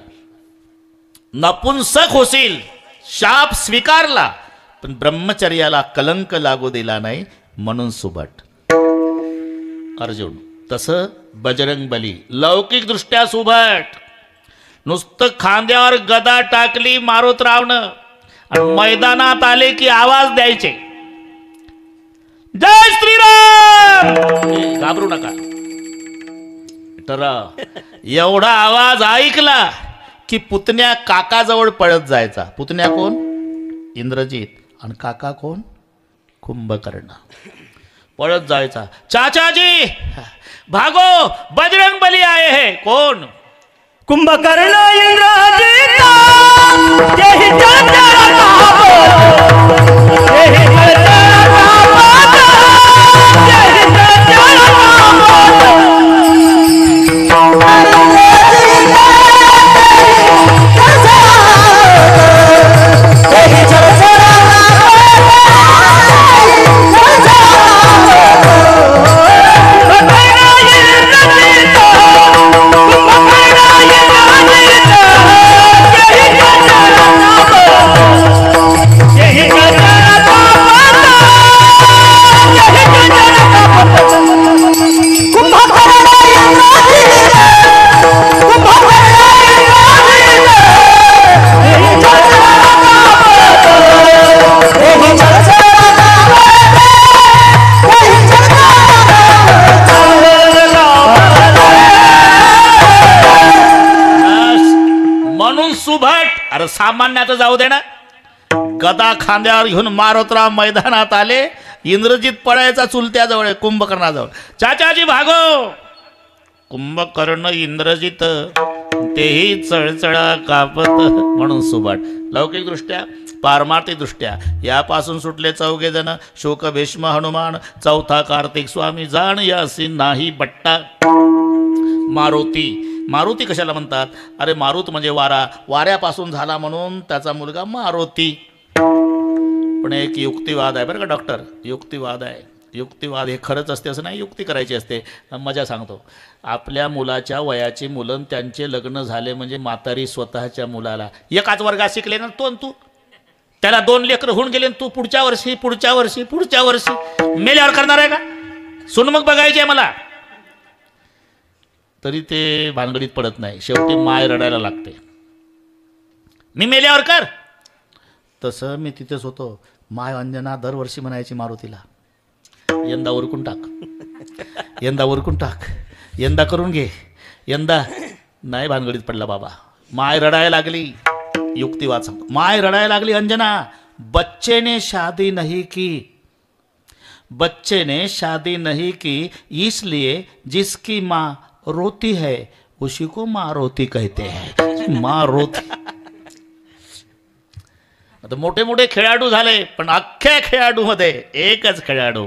नपुंसक होशील शाप स्वीकारला, पण ब्रह्मचर्याला कलंक लागू दिला नाही, म्हणून सुभट. अर्जुन तसं बजरंग बली लौकिक दृष्ट्या सुभट. नुसतं खांद्यावर गदा टाकली मारुतरावनं आणि मैदानात आले की आवाज द्यायचे, जय श्रीराम, घाबरू नका. तर एवढा आवाज ऐकला की पुतण्या काकाजवळ पळत जायचा. पुतण्या कोण? इंद्रजित. आणि काका कोण? कुंभकर्ण. पळत जायचा, चाचाजी भागो, बजरंग बली आए है. कोण? कुंभकर्ण इंद्रजिता, जेहि चंद्र नाम, जेहि चंद्र नाम, जेहि चंद्र सामान्याचं जाऊ दे ना. गदा खांद्यावर घेऊन मारुतराव मैदानात आले. इंद्रजित पळायचा चुलत्याजवळ, कुंभकर्णाजवळ. चाचाजी भागो. कुंभकर्ण इंद्रजित तेही चळचळा कापत, म्हणून सुभाट. लौकिक दृष्ट्या पारमार्थिक दृष्ट्या यापासून सुटले चौघे जण. शोक भीष्म हनुमान, चौथा कार्तिक स्वामी, जाण यासी नाही बट्टा. मारुती. मारुती कशाला म्हणतात? अरे मारुत म्हणजे वारा, वाऱ्यापासून झाला म्हणून त्याचा मुलगा मारुती. पण एक युक्तिवाद आहे बरं का डॉक्टर, युक्तिवाद आहे. युक्तिवाद हे खरंच असते असं नाही, युक्ती करायची असते. मजा सांगतो. आपल्या मुलाच्या वयाची मुलं त्यांचे लग्न झाले म्हणजे म्हातारी स्वतःच्या मुलाला, एकाच वर्गात शिकले ना तू त्याला 2 लेकरं होऊन गेले, तू पुढच्या वर्षी मेल्यावर करणार आहे का? सुन मग बघायची आहे मला. तरी ते भानगडीत पडत नाही. शेवटी माय रडायला लागते. मी मेल्यावर कर. तसं मी तिथेच होतो. माय अंजना दरवर्षी म्हणायची मारुतीला, यंदा उरकून टाक, यंदा करून घे, यंदा नाही. भानगडीत पडला बाबा. माय रडायला लागली. युक्तिवाद सांगतो. माय रडायला लागली. अंजना, बच्चे ने शादी नहीं की इसलिए जिसकी माँ रोती है उसी को माँ रोती कहते हैं. माँ रोती. आता मोठे मोठे खेळाडू झाले, पण अख्ख्या खेळाडू मध्ये एकच खेळाडू,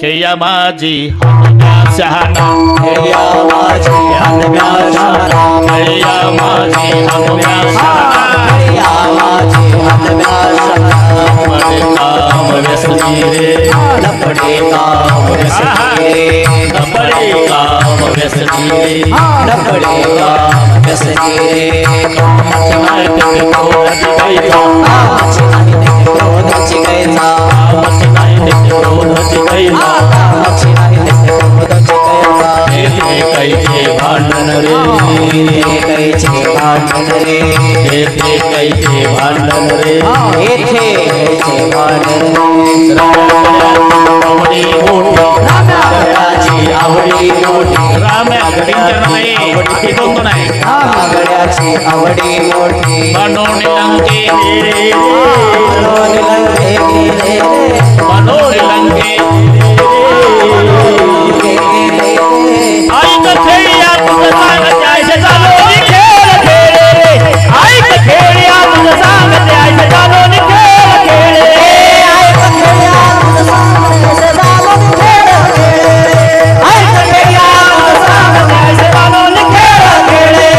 खेया माझी शहाणा, खेया माझी हनम्या शहाणा, खेया माझी हनम्या शहाणा, खेया माझी हनम्या शहाणा. लपडे काम व्यसनी रे, लपडे काम व्यसनी रे, लपडे काम व्यसनी रे, लपडे काम व्यसनी रे. मचनाय ते क्रोधाची कैसा, मचनाय ते क्रोधाची कैसा, मचनाय ते क्रोधाची कैसा, मचनाय ते बहुताचे कैवा येथे कैचे भांडण रे येथे कैचे भांडण रे येथे कैचे भांडण रे येथे कैचे भांडण रे आवडी मोठी रामागडाची आवडी मोठी रामागडाची आवडी मोठी मनोन लंके मनोन लंके गेले मनोन लंके ऐक खेळ्या तुझं सांगते आयसे चालोनी खेळ खेळे रे ऐक खेळ्या तुझं सांगते आयसे चालोनी खेळ खेळे ऐक खेळ्या तुझं सांगते चालोनी खेळ खेळे ऐक खेळ्या तुझं सांगते आयसे चालोनी खेळ खेळे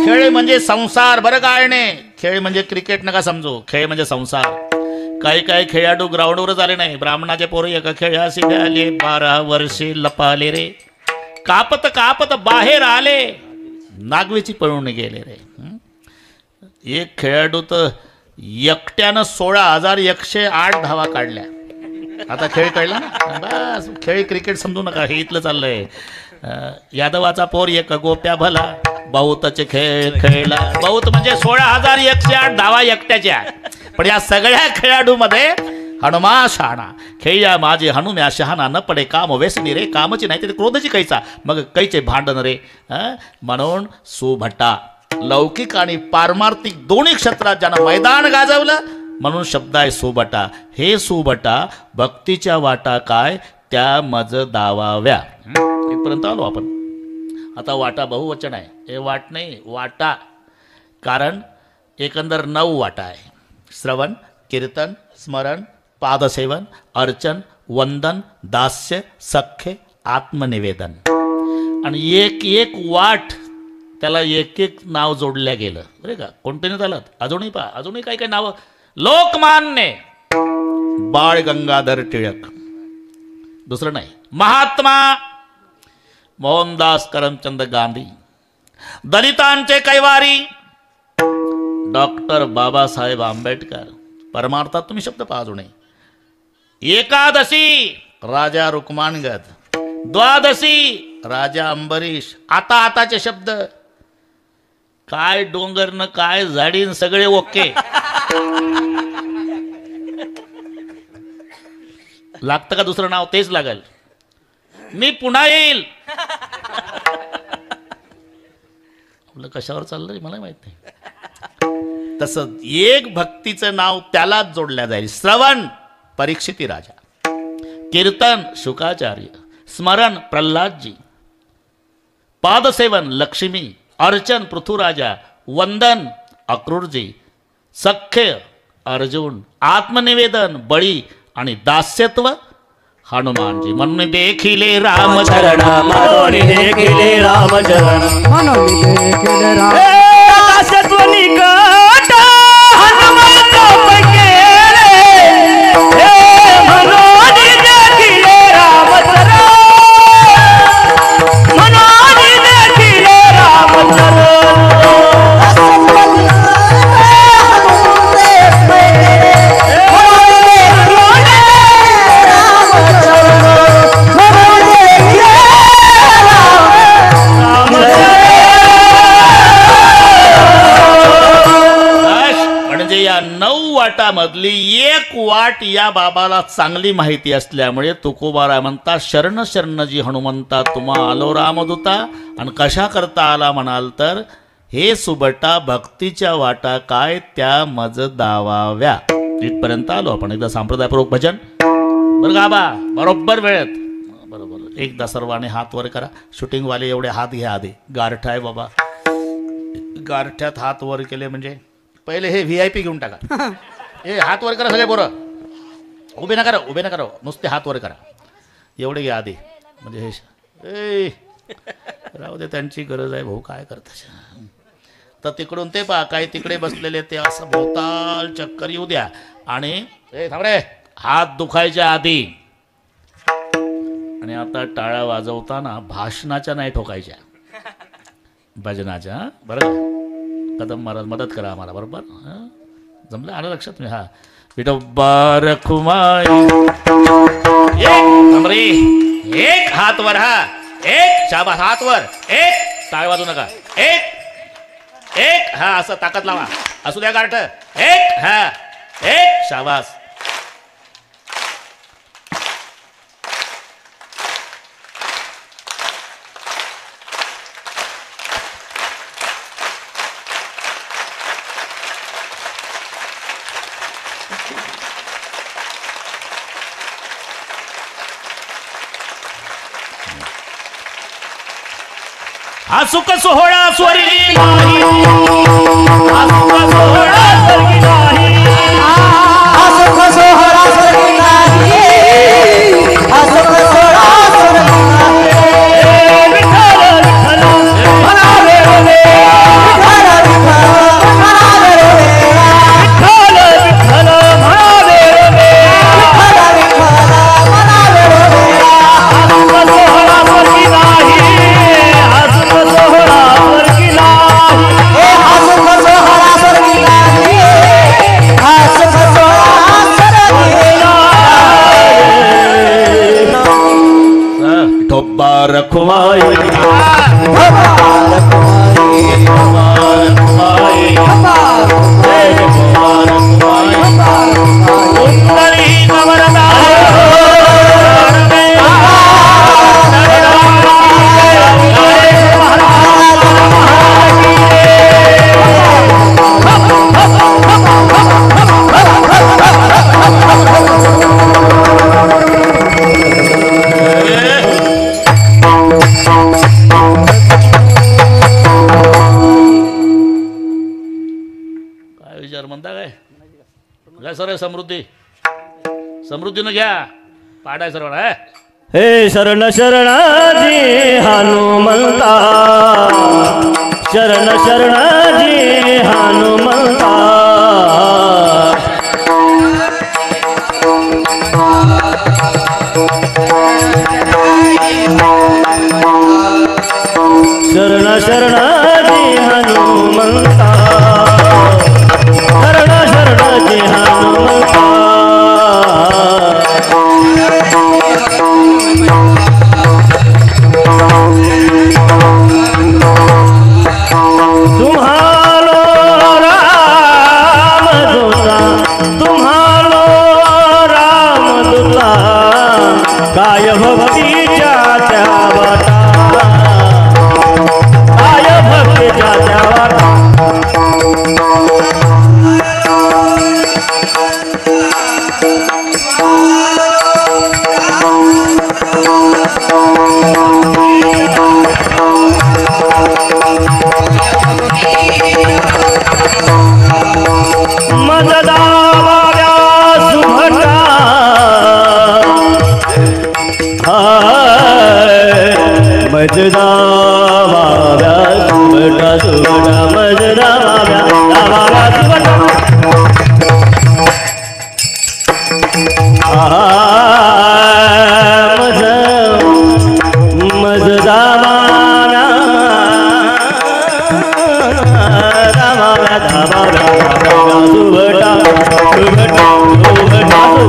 खेळ म्हणजे संसार बरं काय नाही खेळ म्हणजे क्रिकेट नका समजू खेळ म्हणजे संसार काही काही खेळाडू ग्राउंडवरच आले नाही ब्राह्मणाचे पोरं एका खेळाशी आले 12 वर्षे लपाले रे कापत कापत बाहेर आले नागवेची पळून गेले रे एक खेळाडू तर एकट्यानं 16,108 धावा काढल्या आता खेळ कळला ना बस खेळ क्रिकेट समजू नका हे इथलं चाललंय यादवाचा पोर एक गोप्या भला बहुतचे खेळ खेळला बहुत म्हणजे 16,108 धावा एकट्याच्या पण या सगळ्या खेळाडूमध्ये हनुमा शहाणा खेळ्या माझे हनुम्या शहाणा न पडे काम व्यसनी रे कामची नाही ते क्रोधची कैचा मग कैचे भांडण रे म्हणून सुभटा लौकिक आणि पारमार्थिक दोन्ही क्षेत्रात ज्यानं मैदान गाजवलं म्हणून शब्द आहे सुभटा हे सुभटा भक्तीच्या वाटा काय त्या मज दावाव्या इथपर्यंत आलो आपण आता वाटा बहुवचन आहे हे वाट नाही वाटा कारण एकंदर 9 वाटा आहे श्रवण कीर्तन स्मरण पादसेवन अर्चन वंदन दास्य सख्य आत्मनिवेदन आणि एक एक वाट त्याला एक एक नाव जोडल्या गेलं बरे का कोणते नाही झालं अजूनही पहा अजूनही काही काही नावं लोकमान्य बाळ गंगाधर टिळक दुसरं नाही महात्मा मोहनदास करमचंद गांधी दलितांचे कैवारी डॉक्टर बाबासाहेब आंबेडकर परमार्थात तुम्ही शब्द पहा अजूनही एकादशी राजा रुक्मानगद द्वादशी राजा अंबरीश आता आताचे शब्द काय डोंगर न काय झाडीन सगळे ओके लागतं का दुसरं नाव तेच लागेल मी पुन्हा येईल आपलं कशावर चाललंय मला माहित नाही तसं एक भक्तीचं नाव त्यालाच जोडल्या जाईल श्रवण परीक्षिती राजा कीर्तन शुकाचार्य स्मरण प्रल्हादजी पादसेवन लक्ष्मी अर्चन पृथुराजा वंदन अक्रूरजी सख्य अर्जुन आत्मनिवेदन बळी आणि दास्यत्व हनुमानजी म्हणून देखिले रामचरण मनोनी देखिले रामचरण मनोनी देखिले दास्यत्व निकट हनुमंत पकेले मनोनी देखिले रामचरण मनोनी देखिले रामचरण वाटामधली एक वाट या बाबाला चांगली माहिती असल्यामुळे तुकोबारा म्हणता शरण शरण जी हनुमंता तुम्हा आलो रामदूता आणि कशा करता आला म्हणाल तर हे सुबटा भक्तीच्या वाटा काय त्या मज दावाव्या इथपर्यंत आलो आपण एकदा संप्रदायपूर्वक भजन बरं का बा बरोबर वेळेत बरोबर एकदा सर्वांनी हात वर करा शूटिंगवाले एवढे हात घ्या आधी गारठा आहे बाबा गारठ्यात हात वर केले म्हणजे पहिले हे VIP घेऊन टाका हे हात वर करा सगळे पोरं उभे ना करा नुसते हात वर करा एवढे घ्या आधी म्हणजे हे राहू दे त्यांची गरज आहे भाऊ काय करता तर तिकडून ते पहा काही तिकडे बसलेले ते असं भोवताल चक्कर येऊ द्या आणि थांबरे हात दुखायच्या आधी आणि आता टाळ्या वाजवताना भाषणाच्या नाही ठोकायच्या भजनाच्या बरं कदम महाराज मदत करा आम्हाला बरोबर जमलं आलं लक्षात मी हा विठोबा रखुमाई एक नंबरी एक हात वर हा एक शाबास हात वर एक टाळ वाजू नका एक एक हा असं ताकद लावा असू द्या गारठ एक हा एक शाबास हा सुख सोहळा स्वर्गी नाही हा सुख सोहळा स्वर्गी नाही सुख सोहळा स्वर्गी नाही सुख सोहळा स्वर्गी नाही विठ्ठल विठ्ठल म्हणावे रे विठ्ठल विठ्ठल म्हणावे रे विठ्ठल विठ्ठल म्हणावे रे विठ्ठल विठ्ठल म्हणावे रे हा सुख सोहळा स्वर्गी नाही हा सुख सोहळा स्वर्गी नाही सुख सोहळा स्वर्गी नाही सुख सोहळा स्वर्गी नाही ठोब्बा रखवाई विचार म्हणता काय सर समृद्धी समृद्धीनं घ्या पाडाय सर्व हे शरण शरणाजी हनुमंता शरण शरणाजी हनुमंता शरण शरणाजी हनुमंता शरण शरणाजी हनुमंता तुम्हारो रामदूता काय भक्तीच्या त्या वाटा काय भक्तीच्या त्या वाटा मजदाव्या सुभटा मजदाव्या सुभटा सुभटा मजदाव्या सुभटा मजदावाना सुभटा सुभटा सुभटा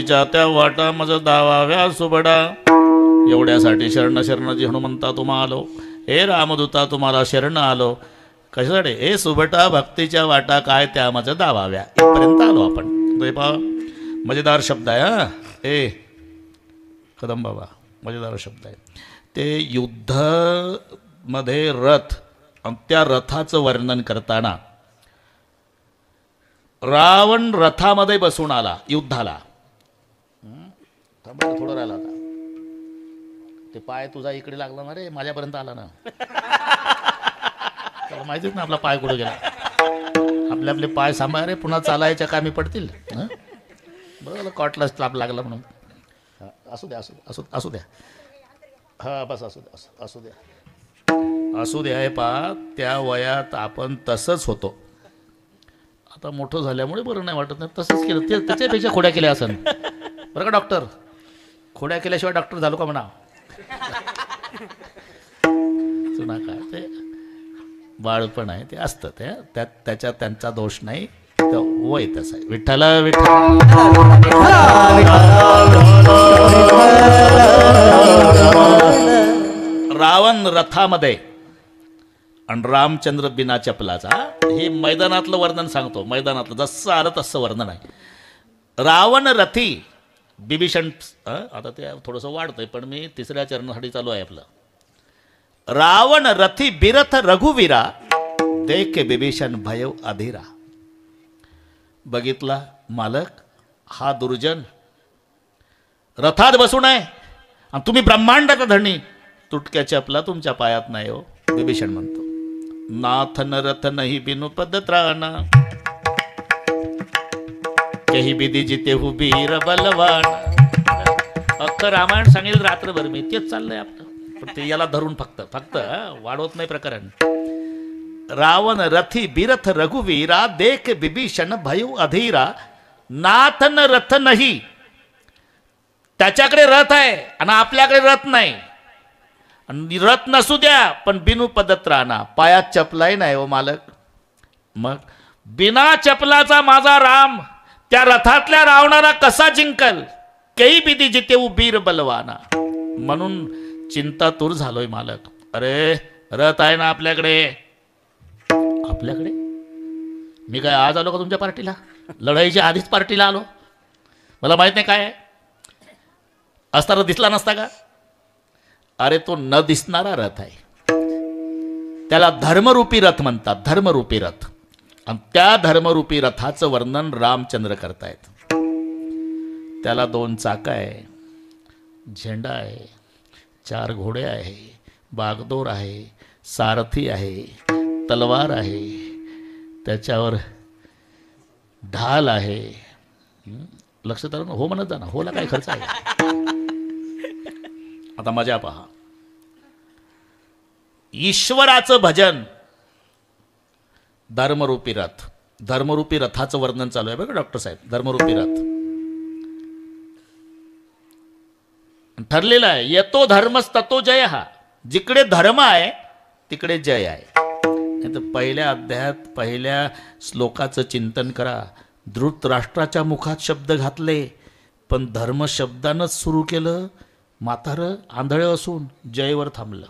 भक्तीच्या त्या वाटा मज दावाव्या सुबडा. एवढ्यासाठी शरण शरणजी हनुमंता तुम्हा आलो, हे रामदूता तुम्हाला शरण आलो. कशासाठी? हे सुबटा भक्तीच्या वाटा काय त्या मज दावाव्या. इथपर्यंत आलो आपण. ते पहा मजेदार शब्द आहे हा. ए कदम बाबा मजेदार शब्द आहे. ते युद्धामध्ये रथ आणि त्या रथाचं वर्णन करताना रावण रथामध्ये बसून आला युद्धाला. थोडं राहिला आता. ते पाय तुझा इकडे लागला ना रे, माझ्यापर्यंत आला ना. त्याला माहितीच ना आपला पाय कुठं गेला. आपले आपले पाय सांभाळ रे, पुन्हा चालायच्या कामी पडतील. बरं कॉटला स्लाप लागला म्हणून. असू द्या असू द्या. हा बस असू द्या. हे पा त्या वयात आपण तसंच होतो. आता मोठं झाल्यामुळे बरं नाही वाटत नाही. तसंच केलं ते, त्याच्यापेक्षा खोड्या केल्या असन. बरं का डॉक्टर? खोड्या केल्याशिवाय डॉक्टर झालो का म्हणा. चुना काय ते बाळपण आहे, ते असतं. त्याच्यात त्यांचा दोष नाही. वय तसं आहे. विठ्ठल रावण रथामध्ये आणि रामचंद्र बिना चपलाचा. हे मैदानातलं वर्णन सांगतो. मैदानातलं जसं आलं तसं वर्णन आहे. रावण रथी बिभीषण. आता ते थोडंसं वाढतंय पण मी तिसऱ्या चरणासाठी चालू आहे आपलं. रावण रथी बिरथ रघुवीरा, देख बिभीषण भयव अधीरा. बघितला मालक, हा दुर्जन रथात बसून आहे आणि तुम्ही ब्रह्मांडाचा धणी. तुटक्या चपला तुमच्या पायात नाही हो. बिभीषण म्हणतो, नाथ न रथ नाही बिनु पद त्राणा, कही बिदी जिते हु बीर बलवान. अख्खं रामायण सांगेल रात्रभर मी, तेच चाललंय आपलं. पण ते याला धरून फक्त वाढवत नाही प्रकरण. रावण रथी बिरथ रघुवीरा, देख बिभीषण भयउ अधीरा. नाथ न रथ नाही, त्याच्याकडे रथ आहे आणि आपल्याकडे रथ नाही. आणि रथ नसू द्या पण बिनु पदत राहणार, पायात चपलाही नाही हो मालक. मग बिना चपलाचा माझा राम त्या रथातल्या रावणाला कसा जिंकल. केही बिदी जिते उबीर बलवाना. म्हणून चिंतातूर झालोय मालक. अरे रथ आहे ना आपल्याकडे. मी काय आज आलो का तुमच्या पार्टीला? लढाईच्या आधीच पार्टीला आलो. मला माहित नाही काय आहे. असताना दिसला नसता का? अरे तो न दिसणारा रथ आहे. त्याला धर्मरूपी रथ म्हणतात. धर्मरूपी रथ. आणि त्या धर्मरूपी रथाचं वर्णन रामचंद्र करतायत. त्याला 2 चाकं आहे, झेंडा आहे, 4 घोडे आहे, बागदोर आहे, सारथी आहे, तलवार आहे, त्याच्यावर ढाल आहे. लक्ष तर हो म्हणत जा ना. होला काय खर्च आहे. आता मजा पहा. ईश्वराचं भजन, धर्मरूपी रथ. धर्मरूपी रथाचं वर्णन चालू आहे बघा डॉक्टर साहेब. धर्मरूपी रथ ठरलेला आहे. येतो धर्मस ततो जय. हा जिकडे धर्म आहे तिकडे जय आहे. नाही तर पहिल्या अध्यायात पहिल्या श्लोकाचं चिंतन करा. धृतराष्ट्राच्या मुखात शब्द घातले पण धर्म शब्दानंच सुरू केलं. म्हातारं आंधळे असून जयवर थांबलं.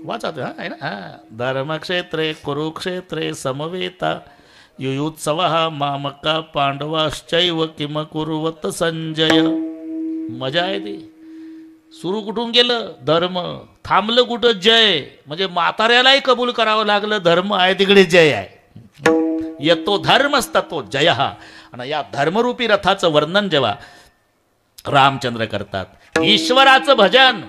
वाचा ते आहे ना. धर्मक्षेत्रे कुरुक्षेत्रे समवेता युयुत्सव मामका पांडवाश्चैव किम कुर्वत संजय. मजा आहे ती. सुरू कुठून गेलं धर्म, थांबलं कुठं जय. म्हणजे म्हाताऱ्यालाही कबूल करावं लागलं धर्म आहे तिकडे जय आहे. येतो धर्मस्ततो जय. आणि या धर्मरूपी रथाचं वर्णन जेव्हा रामचंद्र करतात. ईश्वराचं भजन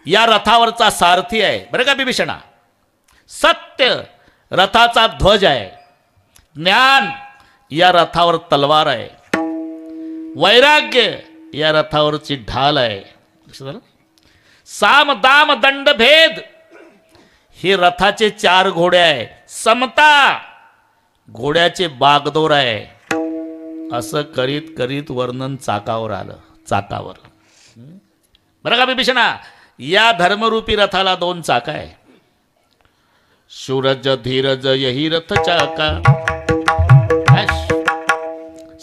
या रथावरचा सारथी आहे बरं का बिभीषणा. सत्य रथाचा ध्वज आहे. ज्ञान या रथावर तलवार आहे. वैराग्य या रथावरची ढाल आहे. साम दाम दंड भेद हे रथाचे 4 घोडे आहे. समता घोड्याचे बागदोर आहे. असं करीत करीत वर्णन चाकावर आलं. चाकावर बरं का बिभीषणा. या धर्मरूपी रथाला 2 चाक आहे. सूरज धीरज यही रथ चाका.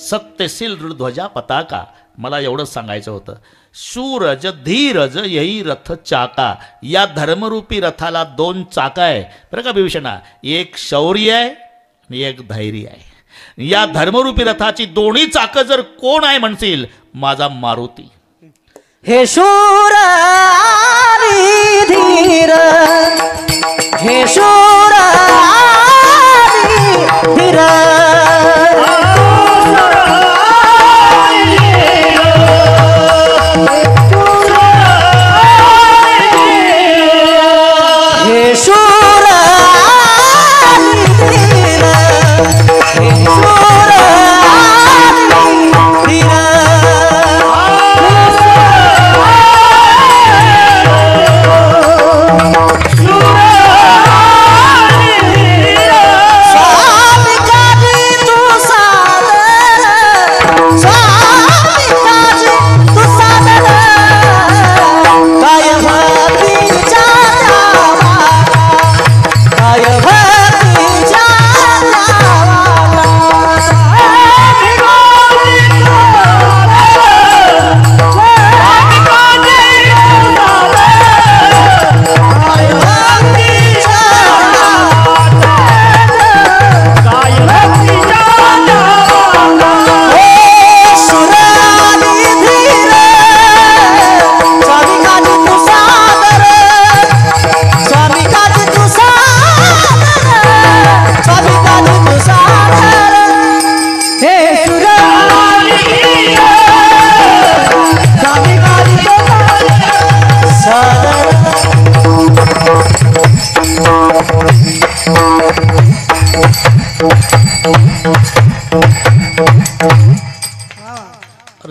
सत्यशील ध्वजा पताका. मला एवढंच सांगायचं होतं. शूरज धीरज यही रथ चाका. या धर्मरूपी रथाला दोन चाका आहे बरं का विभीषणा. एक शौर्य आहे आणि एक धैर्य आहे. या धर्मरूपी रथाची दोन्ही चाकं जर कोण आहे म्हणशील, माझा मारुती. हे शूर आणि धीर, हे शूर आणि धीर, हे शूर आणि धीर, हे शूर आणि धीर.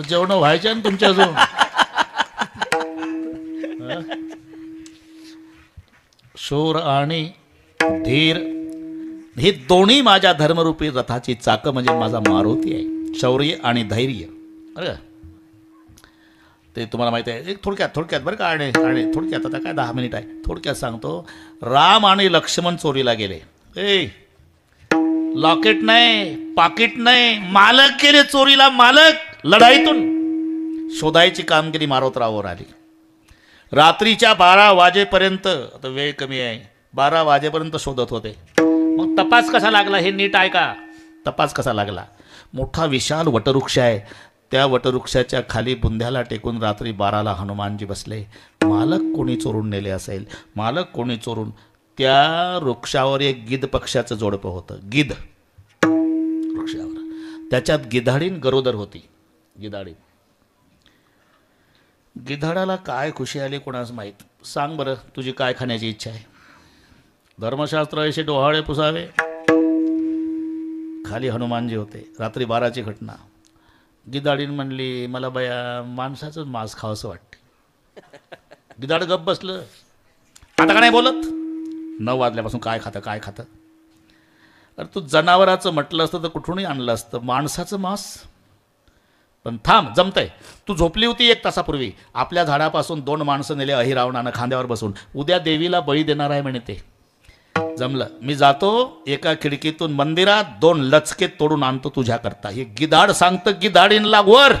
जेवण व्हायचे ना तुमच्या अजून. शूर आणि धीर हे दोन्ही माझ्या धर्मरूपी रथाची चाकं म्हणजे माझा मारुती आहे. शौर्य आणि धैर्य. अरे ते तुम्हाला माहिती आहे. एक थोडक्यात बरं का. आणि थोडक्यात आता काय 10 मिनिट आहे. थोडक्यात सांगतो. राम आणि लक्ष्मण चोरीला गेले. लॉकेट नाही, पाकिट नाही, मालक गेले चोरीला. मालक लढाईतून शोधायची कामगिरी मारोतरावर आली. रात्रीच्या 12 वाजेपर्यंत, आता वेळ कमी आहे, 12 वाजेपर्यंत शोधत होते. मग तपास कसा लागला हे नीट ऐका. तपास कसा लागला. मोठा विशाल वटवृक्ष आहे. त्या वटवृक्षाच्या खाली बुंध्याला टेकून रात्री 12ला हनुमानजी बसले. मालक कोणी चोरून नेले असेल, मालक कोणी चोरून. त्या वृक्षावर एक गिध पक्षाचं जोडपं होतं. गिध वृक्षावर. त्याच्यात गिधाडीन गरोदर होती. गिधाडाला काय खुशी आली कोणास माहीत. सांग बरं तुझी काय खाण्याची इच्छा आहे. धर्मशास्त्र असे डोहाळे पुसावे. खाली हनुमानजी होते. रात्री 12ची घटना. गिधाडीन म्हणली मला बया माणसाचंच मांस खावंसं वाटते. गिधाड गप बसलं. आता का नाही बोलत. 9 वाजल्यापासून काय खातं. अरे तू जनावराचं म्हटलं असतं तर कुठूनही आणलं असतं. माणसाचं मांस. पण थांब, जमतंय. तू झोपली होती 1 तासापूर्वी. आपल्या झाडापासून 2 माणसं नेले अहिरावणानं खांद्यावर बसून. उद्या देवीला बळी देणार आहे म्हणे ते. जमलं. मी जातो एका खिडकीतून मंदिरात 2 लचके तोडून आणतो तुझ्याकरता. हे गिधाड सांगतं गिधाडीनला वर.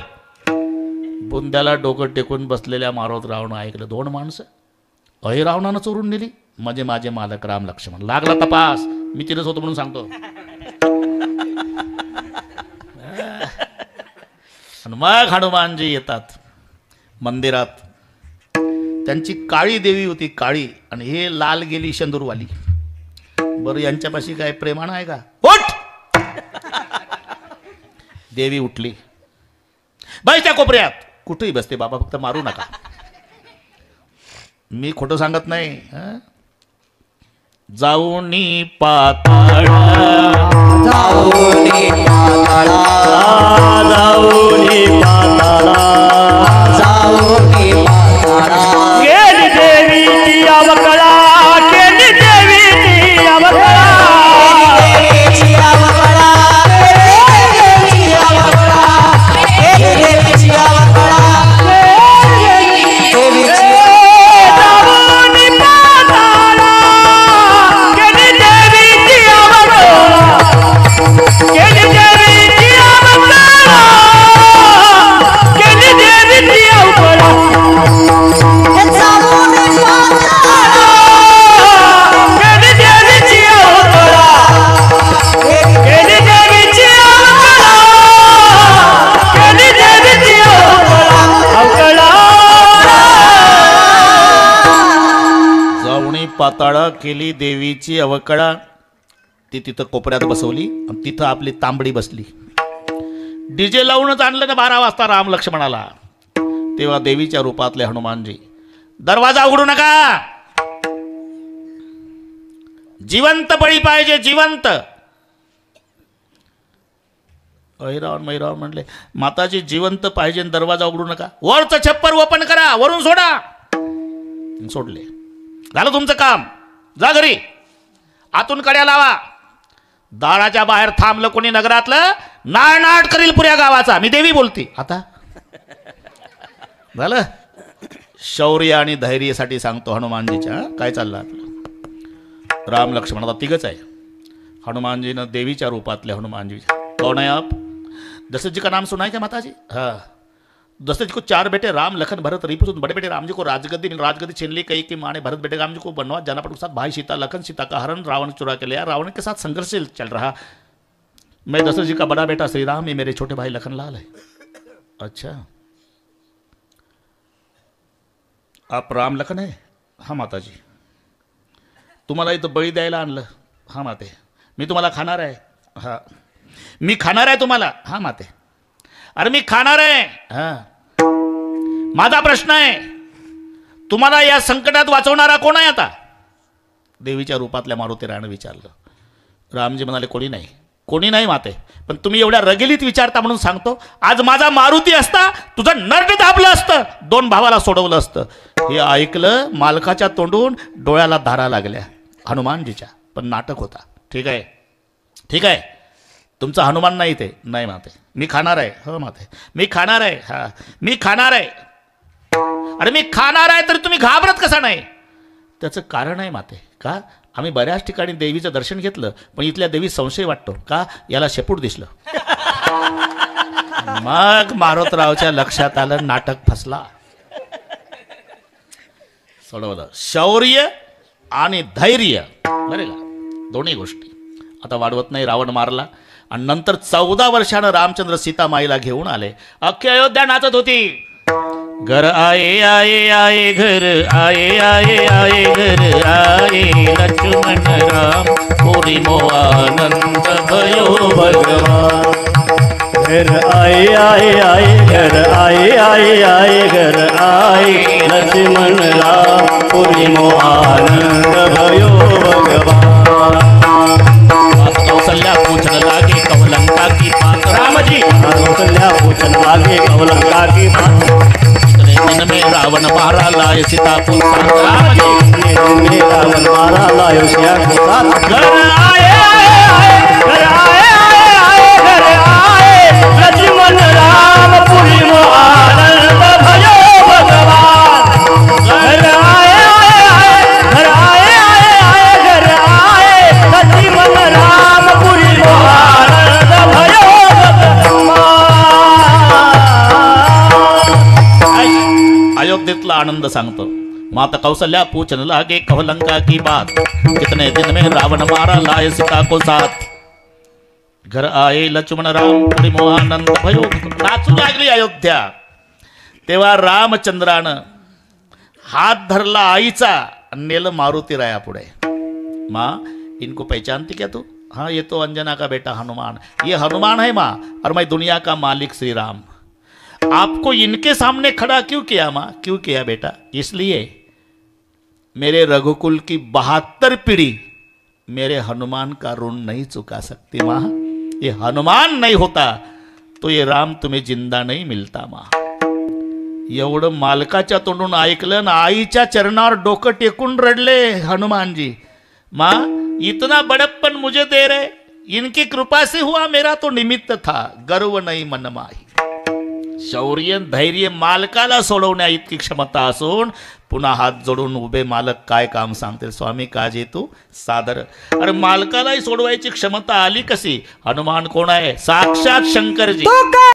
बुंद्याला डोकं टेकून बसलेल्या मारोतरावनं ऐकलं. 2 माणसं अहिरावणानं चोरून नेली म्हणजे माझे मालक राम लक्ष्मण. लागला तपास. मी तिथंच होतो म्हणून सांगतो. आणि मग हनुमानजी येतात मंदिरात. त्यांची काळी देवी होती. काळी. आणि हे लाल गेली शेंदूरवाली. बरं यांच्यापाशी काय प्रेमानं आहे का. उठ. देवी उठली. बाई त्या कोपऱ्यात. कुठेही बसते बाबा, फक्त मारू नका. मी खोटं सांगत नाही. जाऊनी पाताळा, जाऊनी पाताळा, जाऊनी पाताळा, जाऊनी पाताळा. केली देवीची अवकळा, केली देवीची अवकळा, देवीची अवकळा, देवीची अवकळा, देवीची अवकळा, देवीची. जाऊनी पाताळा, केली देवीची अवकळा, केली देवीची अवकळा. केली देवीची अवकळा, ती तिथं कोपऱ्यात बसवली आणि तिथं आपली तांबडी बसली. डीजे लावूनच आणलं ना 12 वाजता राम लक्ष्मणाला. तेव्हा देवीच्या रूपातले हनुमानजी, दरवाजा उघडू नका, जिवंत बळी पाहिजे, जिवंत. अहिरावण मैरावण म्हणले, माताजी जिवंत पाहिजे, दरवाजा उघडू नका, वरचं छप्पर ओपन करा, वरून सोडा. सोडले. झालं तुमचं काम, जा घरी, आतून कड्या लावा. दाराच्या बाहेर थांबलं कोणी नगरातलं, नाळनाट करील पुऱ्या गावाचा. मी देवी बोलती. आता झालं. शौर्य आणि धैर्यासाठी सांगतो हनुमानजीच्या. काय चाललं आपलं? राम लक्ष्मण आता तिघच आहे. हनुमानजीनं देवीच्या रूपातले हनुमानजी. कौन है आप? दशरथ जी का नाम सुना है क्या माता जी? हाँ. दशरथ जी को 4 बेटे राम लखन भरत रिपुसून, बड़े बेटे राम जी को राजगद्दी छीन ली. कई की माँ ने भरत बेटे राम जी को बनवास जाना पड़ा. साथ भाई सीता लखन, सीता का हरण रावण चुरा के लिया. रावण के साथ संघर्ष चल रहा. मैं दशरथ जी का बड़ा बेटा श्री राम, ये मेरे छोटे भाई लखन लाल है. अच्छा, आप राम लखन है? हाँ माता जी. तुम्हाला इथं बळी द्यायला आणलं? हाँ माते. मी तुम्हाला खाणार आहे? हां. मी खाणार आहे तुम्हाला? हाँ माते. अरे मी खाणार आहे. हां. माझा प्रश्न आहे, तुम्हाला या संकटात वाचवणारा कोण आहे आता? देवीच्या रूपातल्या मारुतीरायानं विचारलं. रामजी म्हणाले, कोणी नाही, कोणी नाही माते, पण तुम्ही एवढ्या रगेलीत विचारता म्हणून सांगतो. आज माझा मारुती असता तुझं नरड दाबलं असतं, 2 भावाला सोडवलं असतं. हे ऐकलं मालकाच्या तोंडून डोळ्याला धारा लागल्या हनुमानजीच्या. पण नाटक होता. ठीक आहे, ठीक आहे, तुमचा हनुमान नाही ते. नाही माते, मी खाणार आहे. हो माते, मी खाणार आहे. हा, मी खाणार आहे. अरे मी खाणार आहे तरी तुम्ही घाबरत कसा नाही? त्याचं कारण आहे माते. का? आम्ही बऱ्याच ठिकाणी देवीचं दर्शन घेतलं, पण इथल्या देवी संशय वाटतो. का? याला शेपूट दिसलं. मग मारुतरावच्या लक्षात आलं, नाटक फसला. सोडवलं. शौर्य आणि धैर्य, बरे का, दोन्ही गोष्टी. आता वाढवत नाही. रावण मारला आणि नंतर 14 वर्षानं रामचंद्र सीतामाईला घेऊन आले. अख्खी अयोध्या नाचत होती. घर आए आए आए घर आए आए आए घर आए लक्ष्मण राम पुरी मो आनंद भयो भगवान. घर आए आए आए घर आए आए आए घर आए लक्ष्मण राम पुरी मो आनंद भयो भगवान. कौशल्या पूछन लागे कवलंका की बात. राम जी कौशल्या पूछन लागे कवलंका की बात. दिन में रावण मारा लाए सीता को साथ. राम जी में रावण मारा लायो सिया को साथ. घर आए घर आए आए घर आए लक्ष्मण राम पुरी मो आनंद भयो भगवान. घर आए आए घर आए आए घर आए लक्ष्मण राम पुरी मो आनंद भयो भगवान. अयोध्येतला आनंद सांगतो. माता कौशल्या पूछन लागे कवलंका की बात. कितने दिन में रावण मारा लाए सीता को साथ. घर आए लक्ष्मण राम पुरी मो आनंद भयो. नाचू लागली अयोध्या. तेव्हा रामचंद्रानं हात धरला आईचा आणि नेलं मारुतीराया पुढे. माँ, इनको पहचानती क्या तू? हाँ, ये तो अंजना का बेटा हनुमान. ये हनुमान है माँ, और मैं दुनिया का मालिक श्री राम. आपको इनके सामने खड़ा क्यों किया माँ? क्यों किया बेटा? इसलिए मेरे रघुकुल की 72 पीढ़ी मेरे हनुमान का ऋण नहीं चुका सकती माँ. ये हनुमान नहीं होता तो ये राम तुम्हें जिंदा नहीं मिलता माँ. एवढं मालकाच्या तोंडून ऐकलं ना, आईच्या चरणावर डोकं टेकून रडले हनुमानजी. माँ, इतना बड़प्पन मुझे दे रहे, इनकी कृपा से हुआ, मेरा तो निमित्त था, गर्व नहीं मन माही. शौर्य धैर्य मालकाला सोडवण्या इतकी क्षमता असून पुन्हा हात जोडून उभे मालक काय काम सांगतील? स्वामी काजे तू सादर. अरे मालकालाही सोडवायची क्षमता आली कशी? हनुमान कोण आहे? साक्षात शंकरजी.